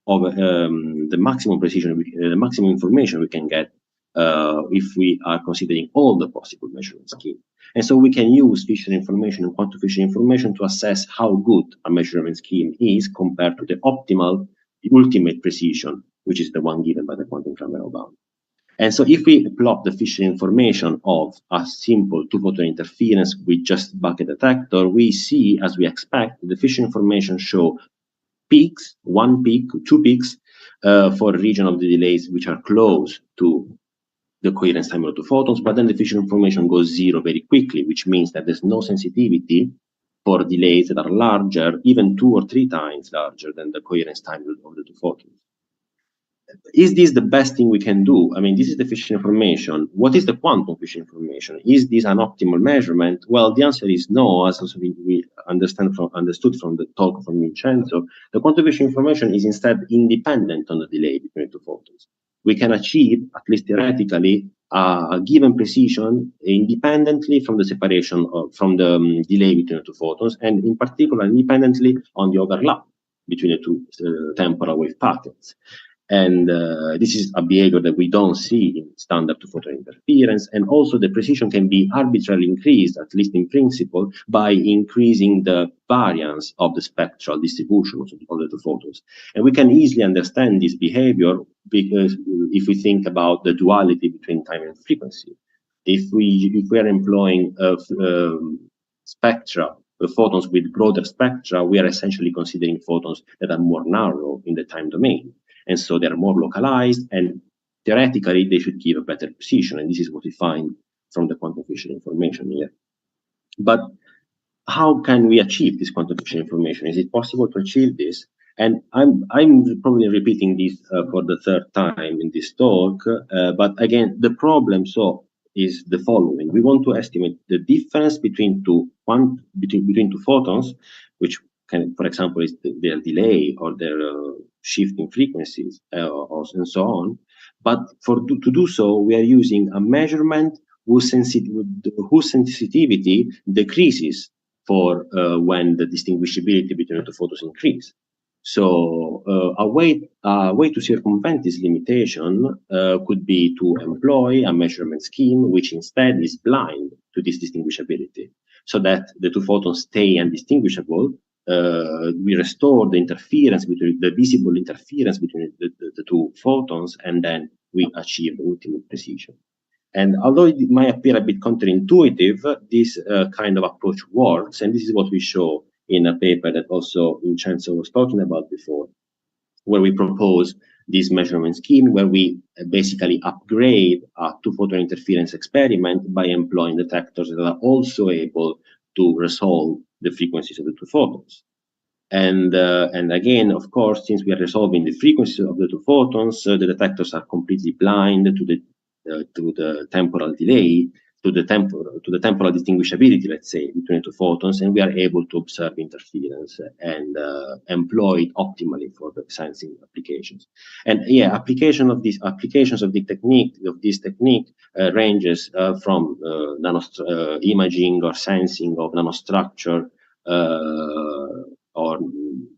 of the maximum precision, the maximum information we can get if we are considering all the possible measurement schemes. And so we can use Fisher information and quantum Fisher information to assess how good a measurement scheme is compared to the optimal, the ultimate precision, which is the one given by the quantum Camero bound. And so if we plot the Fisher information of a simple two-photon interference with just bucket detector, we see, as we expect, the Fisher information show peaks, one peak, two peaks, for a region of the delays which are close to the coherence time of the two photons, but then the Fisher information goes zero very quickly, which means that there's no sensitivity for delays that are larger, even 2 or 3 times larger than the coherence time of the two photons. Is this the best thing we can do? I mean, this is the Fisher information. What is the quantum Fisher information? Is this an optimal measurement? Well, the answer is no, as also we understood from the talk from Vincenzo. The quantum Fisher information is instead independent on the delay between the two photons. We can achieve, at least theoretically, a given precision independently from the separation from the delay between the two photons, and in particular independently on the overlap between the two temporal wave packets. And this is a behavior that we don't see in standard two-photon interference. And also the precision can be arbitrarily increased, at least in principle, by increasing the variance of the spectral distribution of the two photons. And we can easily understand this behavior because if we think about the duality between time and frequency. If we are employing spectra, photons with broader spectra, we are essentially considering photons that are more narrow in the time domain. And so they're more localized, and theoretically, they should give a better precision. And this is what we find from the quantum Fisher information here. But how can we achieve this quantum Fisher information? Is it possible to achieve this? And I'm probably repeating this for the third time in this talk. But again, the problem is the following: we want to estimate the difference between two photons, which can, for example, is their delay or their shift in frequencies, and so on. But to do so, we are using a measurement whose sensitivity decreases for when the distinguishability between the two photons increase. So a way to circumvent this limitation could be to employ a measurement scheme which instead is blind to this distinguishability, so that the two photons stay undistinguishable. We restore the interference between the visible interference between the two photons, and then we achieve ultimate precision. And although it might appear a bit counterintuitive, this kind of approach works, and this is what we show in a paper that also Vincenzo was talking about before, where we propose this measurement scheme, where we basically upgrade a two-photon interference experiment by employing detectors that are also able to resolve the frequencies of the two photons. And again, of course, since we are resolving the frequencies of the two photons, the detectors are completely blind to the temporal delay, to the temporal distinguishability, let's say, between the two photons, and we are able to observe interference and employ it optimally for the sensing applications. And yeah, applications of this technique ranges from imaging or sensing of nanostructure or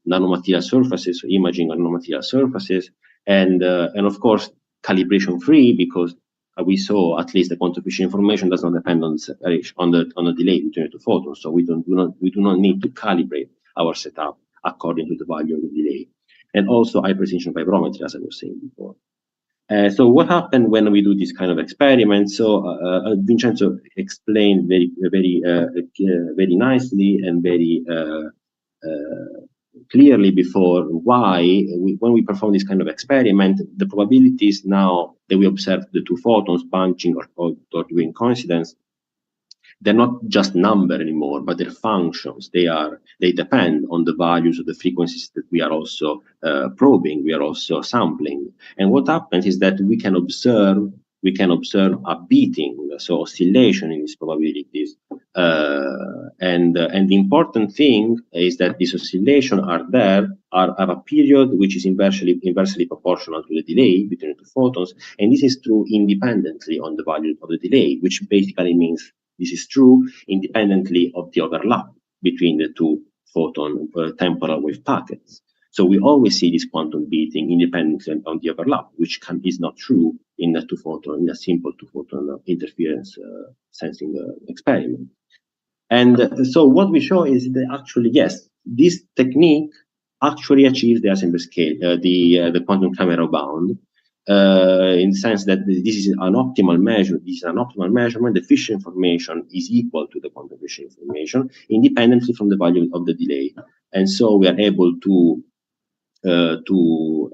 nanomaterial surfaces, imaging on nanomaterial surfaces, and of course calibration free, because we saw at least the quantum Fisher information does not depend on the separation, on the delay between the two photons. So we do not need to calibrate our setup according to the value of the delay, and also high precision vibrometry, as I was saying before. So what happened when we do this kind of experiment? So Vincenzo explained very nicely and very clearly before why, when we perform this kind of experiment, the probabilities now that we observe the two photons bunching or doing coincidence, they're not just number anymore, but they're functions. They depend on the values of the frequencies that we are also probing, we are also sampling. And what happens is that we can observe a beating, so oscillation in these probabilities. And the important thing is that these oscillations are a period which is inversely proportional to the delay between the two photons, and this is true independently on the value of the delay, which basically means this is true independently of the overlap between the two photon temporal wave packets. So we always see this quantum beating independently on the overlap, which is not true in a simple two-photon interference sensing experiment. And so what we show is that actually, yes, this technique actually achieves the Heisenberg scale, the quantum camera bound, in the sense that this is an optimal measure. This is an optimal measurement. The Fisher information is equal to the quantum Fisher information, independently from the value of the delay. And so we are able to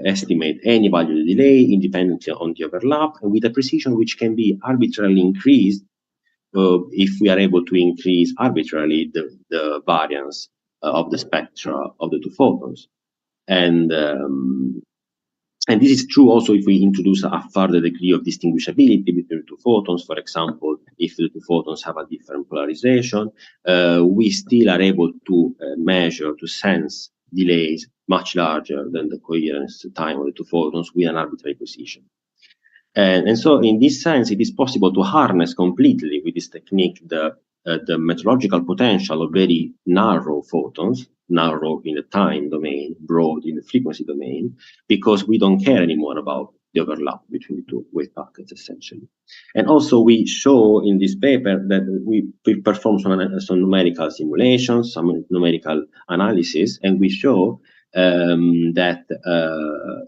estimate any value of the delay independently on the overlap, and with a precision which can be arbitrarily increased if we are able to increase arbitrarily the variance of the spectra of the two photons. And this is true also if we introduce a further degree of distinguishability between the two photons. For example, if the two photons have a different polarization, we still are able to measure, to sense delays much larger than the coherence time of the two photons with an arbitrary precision. And so in this sense, it is possible to harness completely with this technique the metrological potential of very narrow photons, narrow in the time domain, broad in the frequency domain, because we don't care anymore about the overlap between the two wave packets, essentially. And also we show in this paper that we perform some numerical simulations, some numerical analysis, and we show that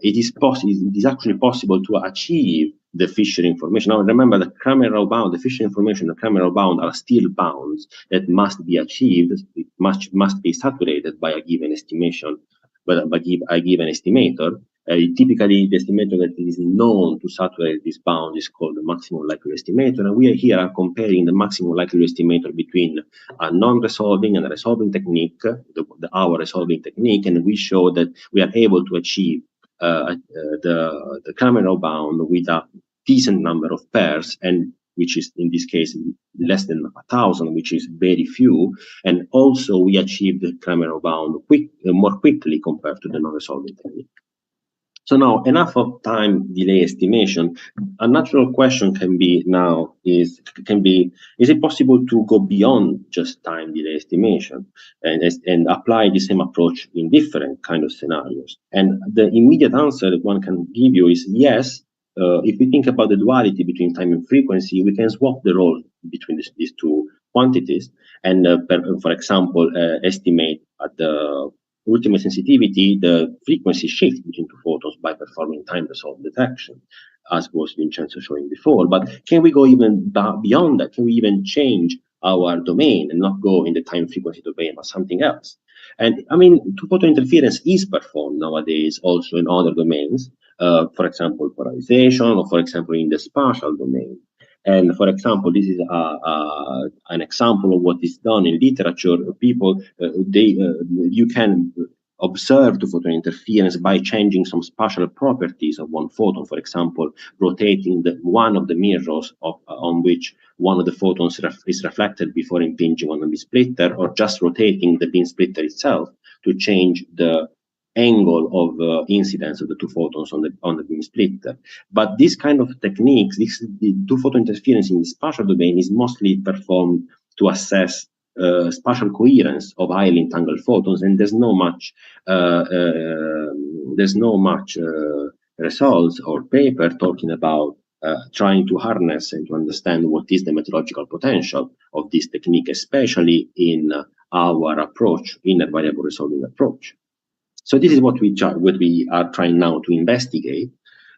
it is actually possible to achieve the Fisher information. Now remember, the Kramer-Rao bound, the Fisher information, the Kramer-Rao bound are still bounds that must be achieved. It must be saturated by a given estimation, by a given estimator. Typically, the estimator that is known to saturate this bound is called the maximum likelihood estimator. And we are here comparing the maximum likelihood estimator between a non-resolving and a resolving technique, our resolving technique, and we show that we are able to achieve the Kramer-Rao bound with a decent number of pairs, and which is in this case less than 1,000, which is very few. And also we achieve the Kramer-Rao bound more quickly compared to the non-resolving technique. So now, enough of time delay estimation. A natural question can be now is it possible to go beyond just time delay estimation and apply the same approach in different kind of scenarios? And the immediate answer that one can give you is yes. If we think about the duality between time and frequency, we can swap the role between these two quantities, and for example, estimate at the ultimate sensitivity the frequency shift between two photons by performing time resolved detection, as was Vincenzo showing before. But can we go even beyond that? Can we even change our domain and not go in the time frequency domain but something else? And I mean, two-photon interference is performed nowadays also in other domains, for example, polarization, or for example, in the spatial domain. And for example, this is an example of what is done in literature. People, you can observe two-photon interference by changing some spatial properties of one photon. For example, rotating one of the mirrors on which one of the photons is reflected before impinging on the beam splitter, or just rotating the beam splitter itself to change the angle of incidence of the two photons on the beam splitter. But this kind of techniques, the two-photon interference in the spatial domain, is mostly performed to assess spatial coherence of highly entangled photons, and there's no much results or paper talking about trying to harness and to understand what is the meteorological potential of this technique, especially in our approach, inner variable resolving approach. So this is what we are trying now to investigate.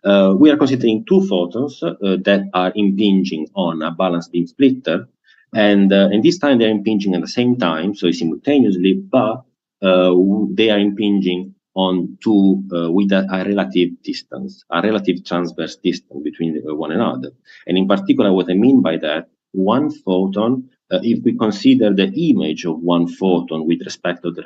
We are considering two photons that are impinging on a balanced beam splitter, and this time they're impinging at the same time, so simultaneously, but they are impinging on two with a relative distance, a relative transverse distance between one another. And in particular, what I mean by that, one photon, if we consider the image of one photon with respect to the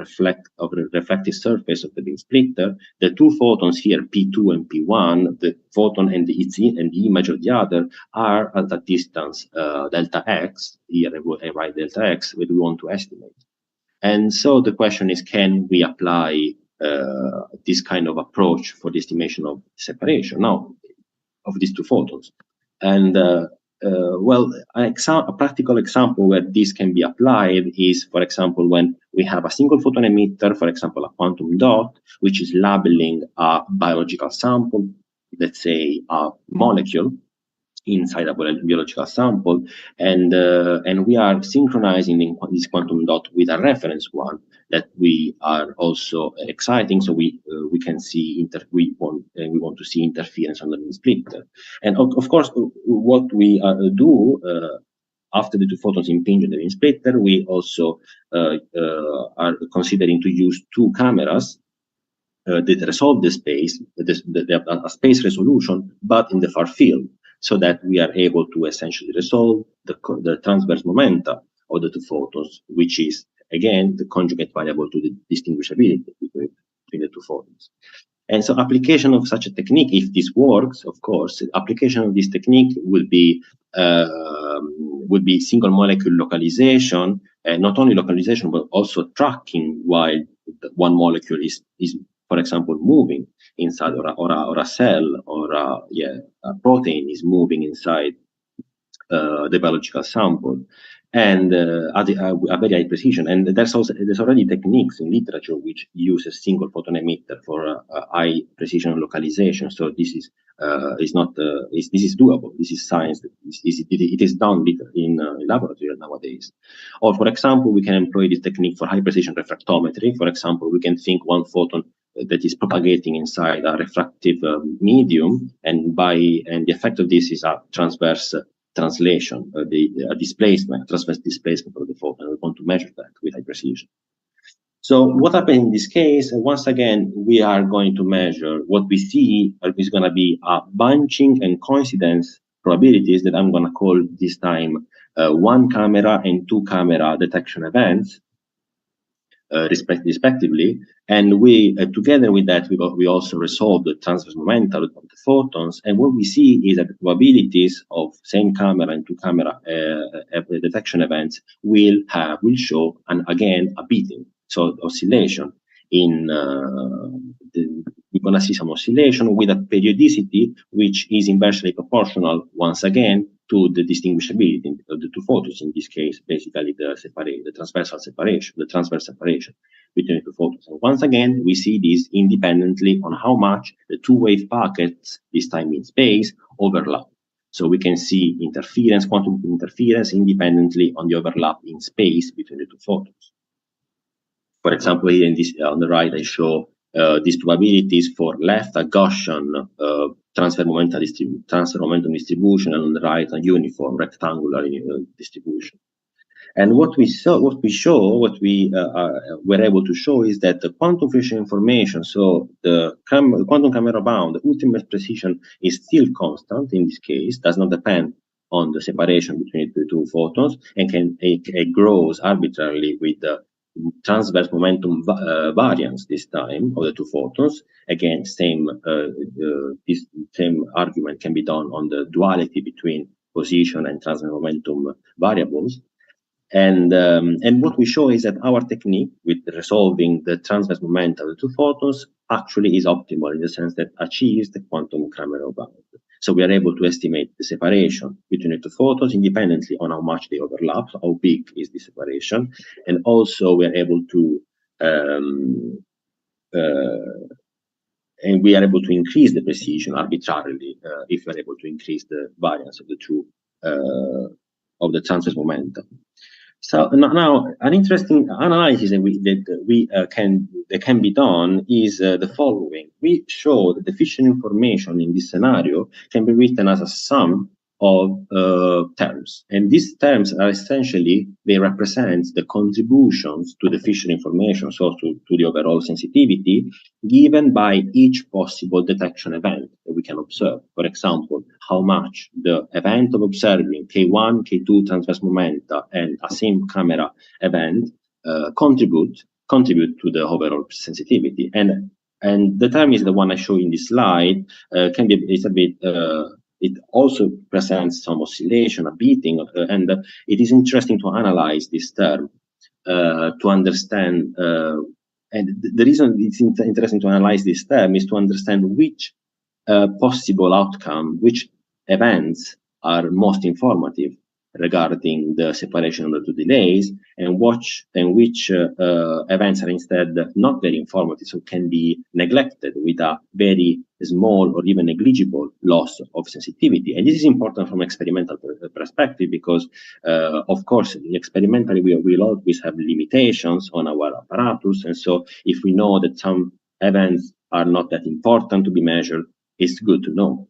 reflective surface of the beam splitter, the two photons here, P2 and P1, the photon and the image of the other, are at a distance delta x. Here I write delta x, that we want to estimate. And so the question is, can we apply this kind of approach for the estimation of separation now of these two photons? And well, a practical example where this can be applied is, for example, when we have a single photon emitter, for example, a quantum dot, which is labeling a biological sample, let's say a molecule inside a biological sample, and we are synchronizing this quantum dot with a reference one that we are also exciting, so we can see we want to see interference on the beam splitter. And of course, what we do after the two photons impinge on the beam splitter, we also are considering to use two cameras that resolve the space, a space resolution, but in the far field, so that we are able to essentially resolve the transverse momenta of the two photons, which is, again, the conjugate variable to the distinguishability between the two photons. And so application of such a technique, if this works, of course, application of this technique would be single molecule localization, not only localization, but also tracking while one molecule is for example, moving inside, or a cell, or a protein is moving inside the biological sample, and at a very high precision. And there's already techniques in literature which use a single photon emitter for high precision localization. So this is this is doable. This is science. It is done in laboratory nowadays. Or for example, we can employ this technique for high precision refractometry. For example, we can think one photon that is propagating inside a refractive medium, and the effect of this is a transverse translation, a displacement, transverse displacement of the photon. We want to measure that with high precision. So what happened in this case, once again, we are going to measure what we see is going to be a bunching and coincidence probabilities that I'm going to call this time 1 camera and 2 camera detection events, respectively. And we, together with that, we also resolve the transverse momentum of the photons. And what we see is that the probabilities of same camera and 2 camera detection events will show, and again, a beating. So oscillation we're going to see some oscillation with a periodicity which is inversely proportional, once again, to the distinguishability of the 2 photons. In this case, basically the transverse separation between the 2 photons. And once again, we see this independently on how much the 2 wave packets, this time in space, overlap. So we can see interference, quantum interference, independently on the overlap in space between the 2 photons. For example, here in this, on the right, I show these probabilities for left, a Gaussian transfer momentum distribution, and on the right, a uniform rectangular distribution. And what we were able to show is that the quantum phase information, so the quantum camera bound, the ultimate precision is still constant in this case, does not depend on the separation between the 2 photons, and it grows arbitrarily with the transverse momentum variance this time of the 2 photons. Again, this same argument can be done on the duality between position and transverse momentum variables. And what we show is that our technique with resolving the transverse momentum of the 2 photons actually is optimal in the sense that achieves the quantum camera bound. So we are able to estimate the separation between the 2 photons independently on how much they overlap, so how big is the separation, and also we are able to increase the precision arbitrarily if we are able to increase the variance of the 2 of the transverse momentum. So now an interesting analysis that can be done is the following. We show that the Fisher information in this scenario can be written as a sum of terms, and these terms are essentially, they represent the contributions to the Fisher information, so to the overall sensitivity given by each possible detection event that we can observe. For example, how much the event of observing K1, K2 transverse momenta and a same camera event contribute to the overall sensitivity. And the term is the one I show in this slide. It also presents some oscillation, a beating, and it is interesting to analyze this term to understand. And the reason it's interesting to analyze this term is to understand which possible outcome, which events are most informative regarding the separation of the 2 delays, and which events are instead not very informative, so can be neglected with a very small or even negligible loss of sensitivity. And this is important from experimental perspective because, of course, experimentally we will always have limitations on our apparatus, and so if we know that some events are not that important to be measured, it's good to know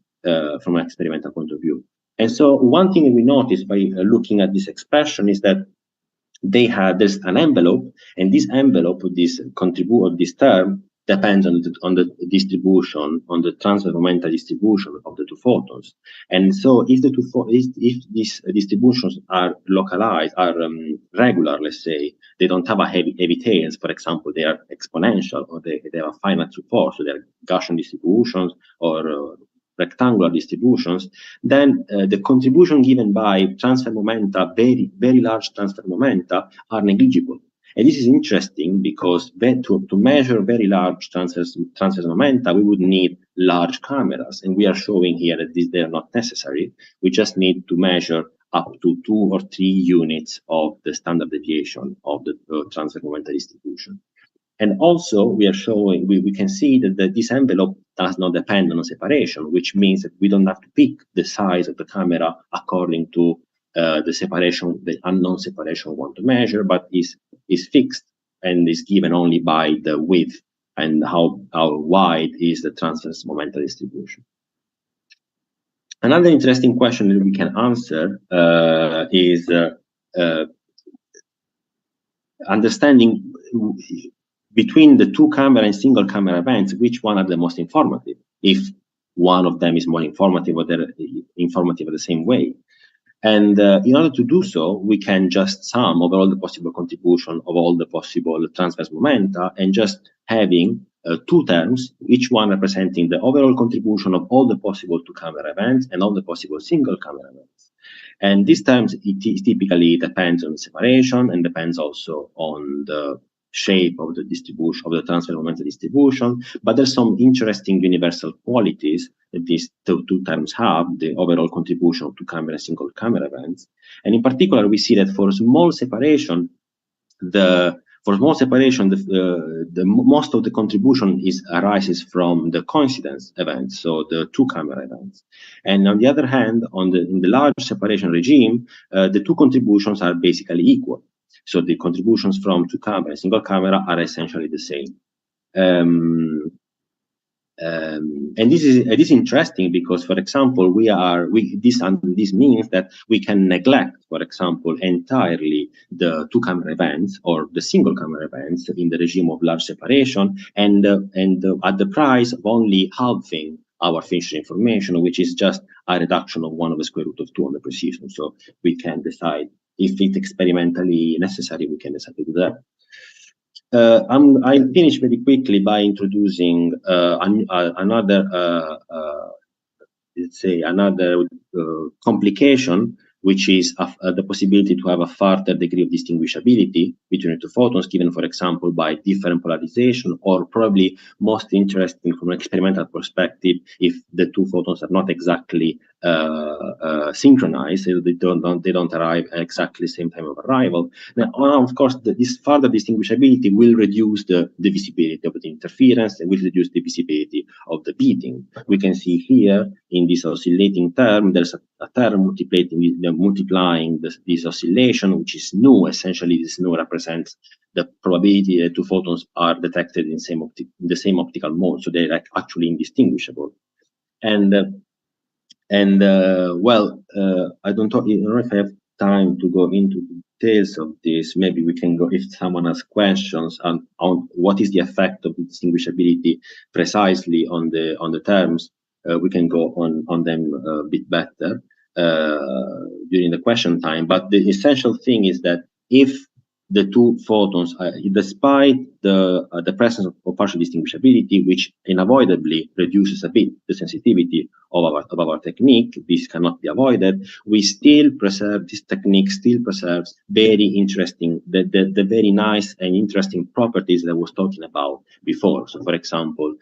from an experimental point of view. And so one thing we noticed by looking at this expression is that there's an envelope, and this envelope of this term depends on the distribution, on the transverse momentum distribution of the 2 photons. And so if these distributions are localized, are regular, let's say, they don't have a heavy tails, for example, they are exponential, or they have a finite support, so they're Gaussian distributions or rectangular distributions, then the contribution given by transfer momenta, very, very large transfer momenta, are negligible. And this is interesting because to measure very large transfer momenta, we would need large cameras. And we are showing here that they are not necessary. We just need to measure up to 2 or 3 units of the standard deviation of the transfer momenta distribution. And also, we are showing, we can see that this envelope does not depend on separation, which means that we don't have to pick the size of the camera according to the separation, the unknown separation we want to measure, but is fixed and is given only by the width and how wide is the transverse momental distribution. Another interesting question that we can answer is understanding between the two camera and single camera events, which one are the most informative, if one of them is more informative or they're informative in the same way. And in order to do so, we can just sum over all the possible contribution of all the possible transverse momenta and just having two terms, each one representing the overall contribution of all the possible two camera events and all the possible single camera events. And these terms, it typically depends on the separation and depends also on the shape of the distribution, of the transfer momental distribution. But there's some interesting universal qualities that these two terms have, the overall contribution of two camera and single camera events. And in particular, we see that for small separation, most of the contribution arises from the coincidence events, so the two camera events. And on the other hand, in the large separation regime, the two contributions are basically equal. So the contributions from two camera and single camera are essentially the same. And this is interesting because, for example, this means that we can neglect, for example, entirely the two camera events or the single camera events in the regime of large separation, and at the price of only halving our Fisher information, which is just a reduction of 1 over square root of 2 on the precision. So we can decide if it's experimentally necessary, we can decide to do that. I'll finish very quickly by introducing another complication, which is the possibility to have a further degree of distinguishability between the two photons, given, for example, by different polarization, or probably most interesting from an experimental perspective, if the two photons are not exactly synchronized, so they don't arrive at exactly the same time of arrival. Now, of course, this further distinguishability will reduce the visibility of the interference and will reduce the visibility of the beating. We can see here in this oscillating term, there's a term multiplying this oscillation, which is nu. Essentially, this nu represents the probability that two photons are detected in the same optical mode, so they're actually indistinguishable. Well, I don't know if I have time to go into details of this. Maybe we can go, if someone has questions on what is the effect of distinguishability precisely on the terms, we can go on them a bit better during the question time. But the essential thing is that if the two photons, despite the presence of partial distinguishability, which unavoidably reduces a bit the sensitivity of our technique, this cannot be avoided, we still preserve, this technique still preserves very interesting, the very nice and interesting properties that I was talking about before. So, for example,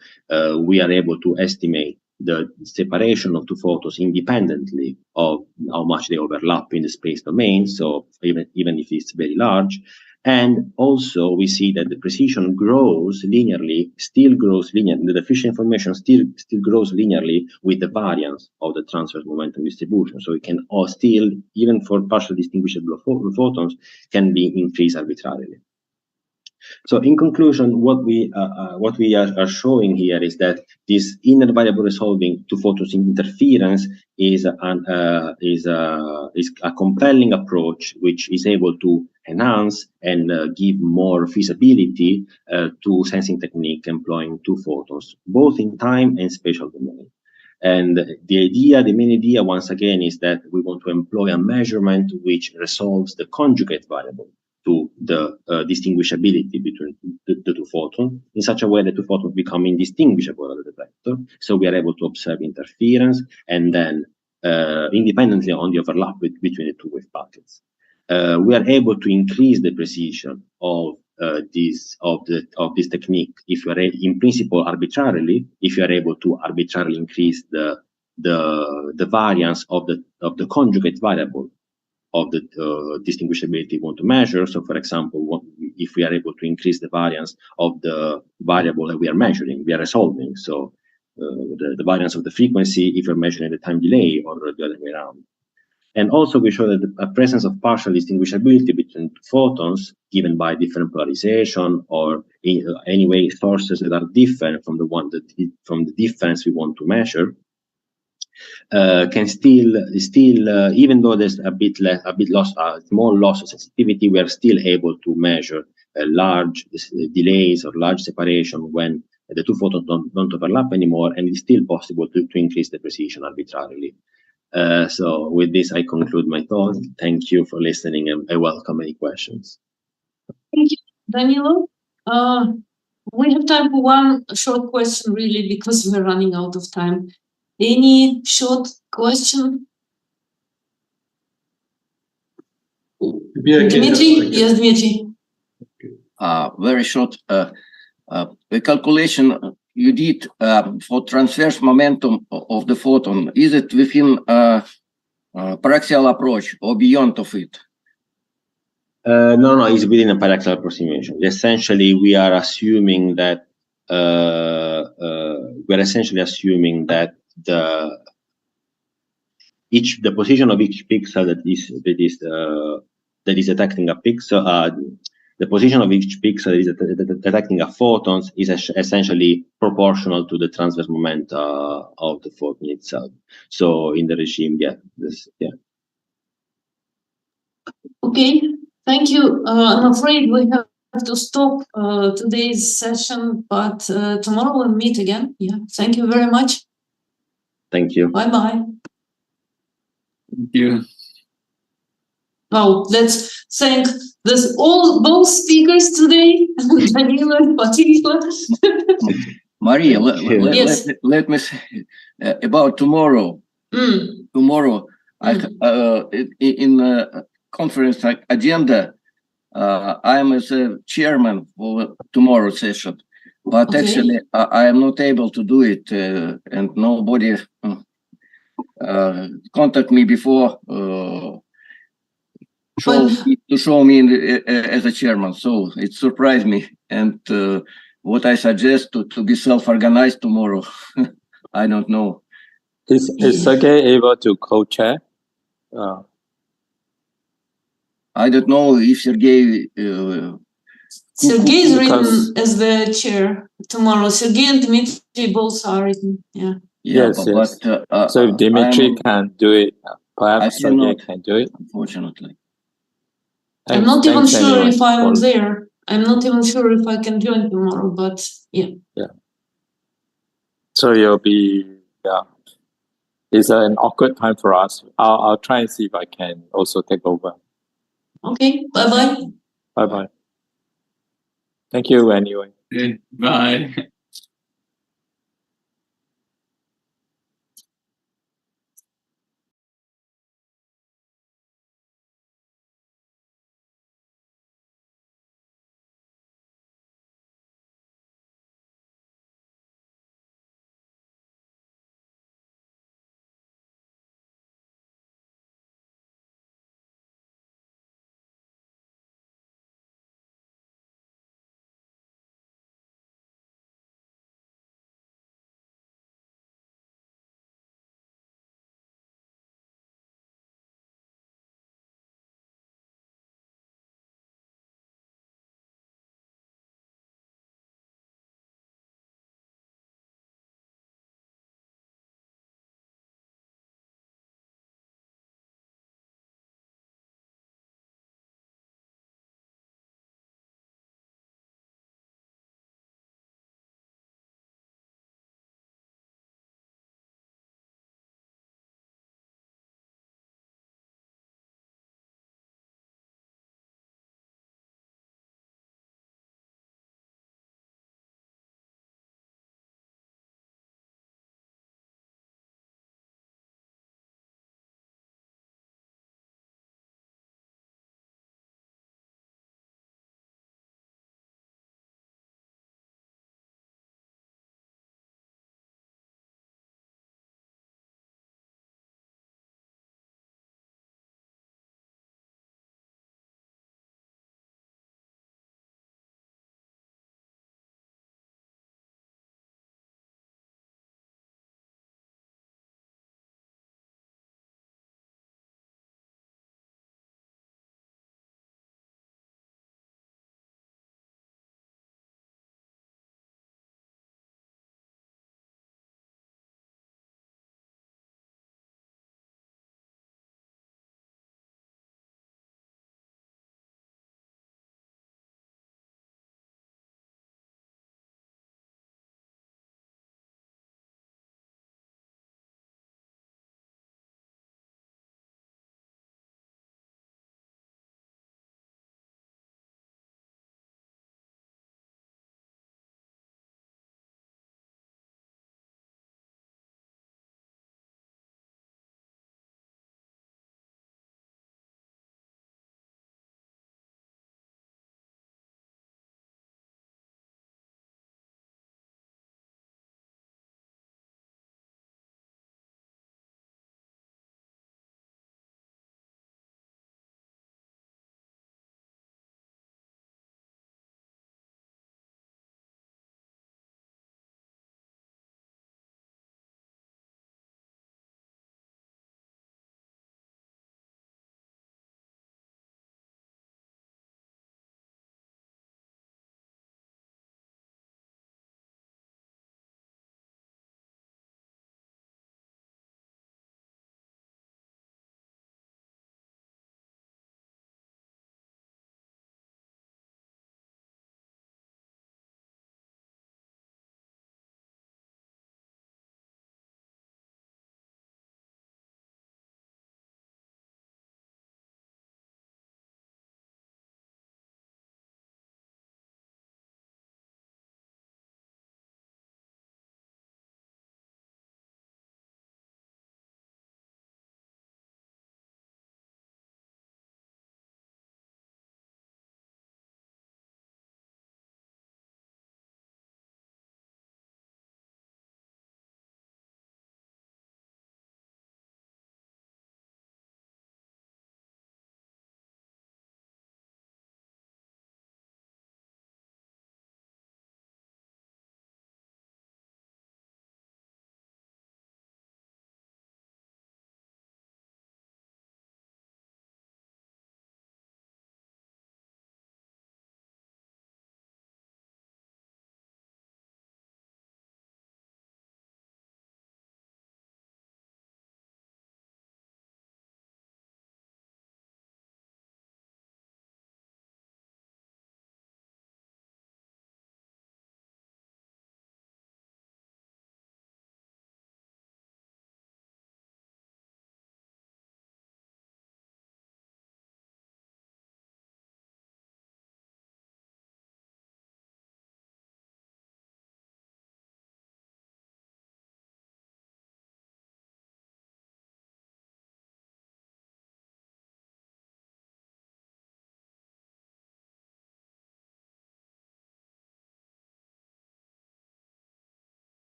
we are able to estimate the separation of two photons independently of how much they overlap in the space domain, so even if it's very large. And also we see that the precision grows linearly, the Fisher information still grows linearly with the variance of the transverse momentum distribution. So it can still, even for partially distinguishable photons, can be increased arbitrarily. So in conclusion, what we are showing here is that this inner variable resolving two photons interference is a compelling approach, which is able to enhance and give more feasibility to sensing technique employing two photons, both in time and spatial domain. And the main idea, once again, is that we want to employ a measurement which resolves the conjugate variable to the distinguishability between the two photons in such a way that two photons become indistinguishable at the detector. So we are able to observe interference and then independently on the overlap between the two wave packets. We are able to increase the precision of this technique if you are in principle arbitrarily, if you are able to arbitrarily increase the variance of the conjugate variable of the distinguishability we want to measure. So, for example, if we are able to increase the variance of the variable that we are measuring, we are resolving. So, the variance of the frequency if you're measuring the time delay, or the other way around. And also we show that the presence of partial distinguishability between photons given by different polarization or anyway sources that are different from the difference we want to measure can still even though there's a small loss of sensitivity, we are still able to measure large delays or large separation when the two photons don't overlap anymore, and it's still possible to increase the precision arbitrarily. So with this, I conclude my thought. Thank you for listening, and I welcome any questions. Thank you, Danilo. We have time for one short question, really, because we're running out of time. Any short question? Dmitry? Yes, Dmitry. Very short. The calculation you did for transverse momentum of the photon, is it within paraxial approach or beyond of it? No, it's within a paraxial approximation. Essentially, we are assuming that the position of each pixel that is detecting a pixel, the position of each pixel that is detecting a photon is essentially proportional to the transverse moment of the photon itself. So in the regime, Okay, thank you. I'm afraid we have to stop today's session, but tomorrow we'll meet again. Yeah, thank you very much. Thank you. Bye-bye. Thank you. Now, let's thank both speakers today, Danilo in particular. Maria, Yes. let me say about tomorrow. Tomorrow, in the conference agenda, I am as a chairman for tomorrow's session, but actually I am not able to do it, and nobody contact me before to show me as a chairman. So it surprised me, and what I suggest to be self-organized tomorrow, I don't know. Is Sergey able to co-chair? I don't know if Sergey. Sergey is written as the chair tomorrow. Sergey and Dmitry both are written. Yeah. Yes. So if Dmitry can do it, perhaps Sergey can do it. Unfortunately. I'm not even sure if I'm there. I'm not even sure if I can join tomorrow, but yeah. Yeah. So you'll be, it's an awkward time for us. I'll try and see if I can also take over. Okay, bye-bye. Bye-bye. Thank you anyway. Bye.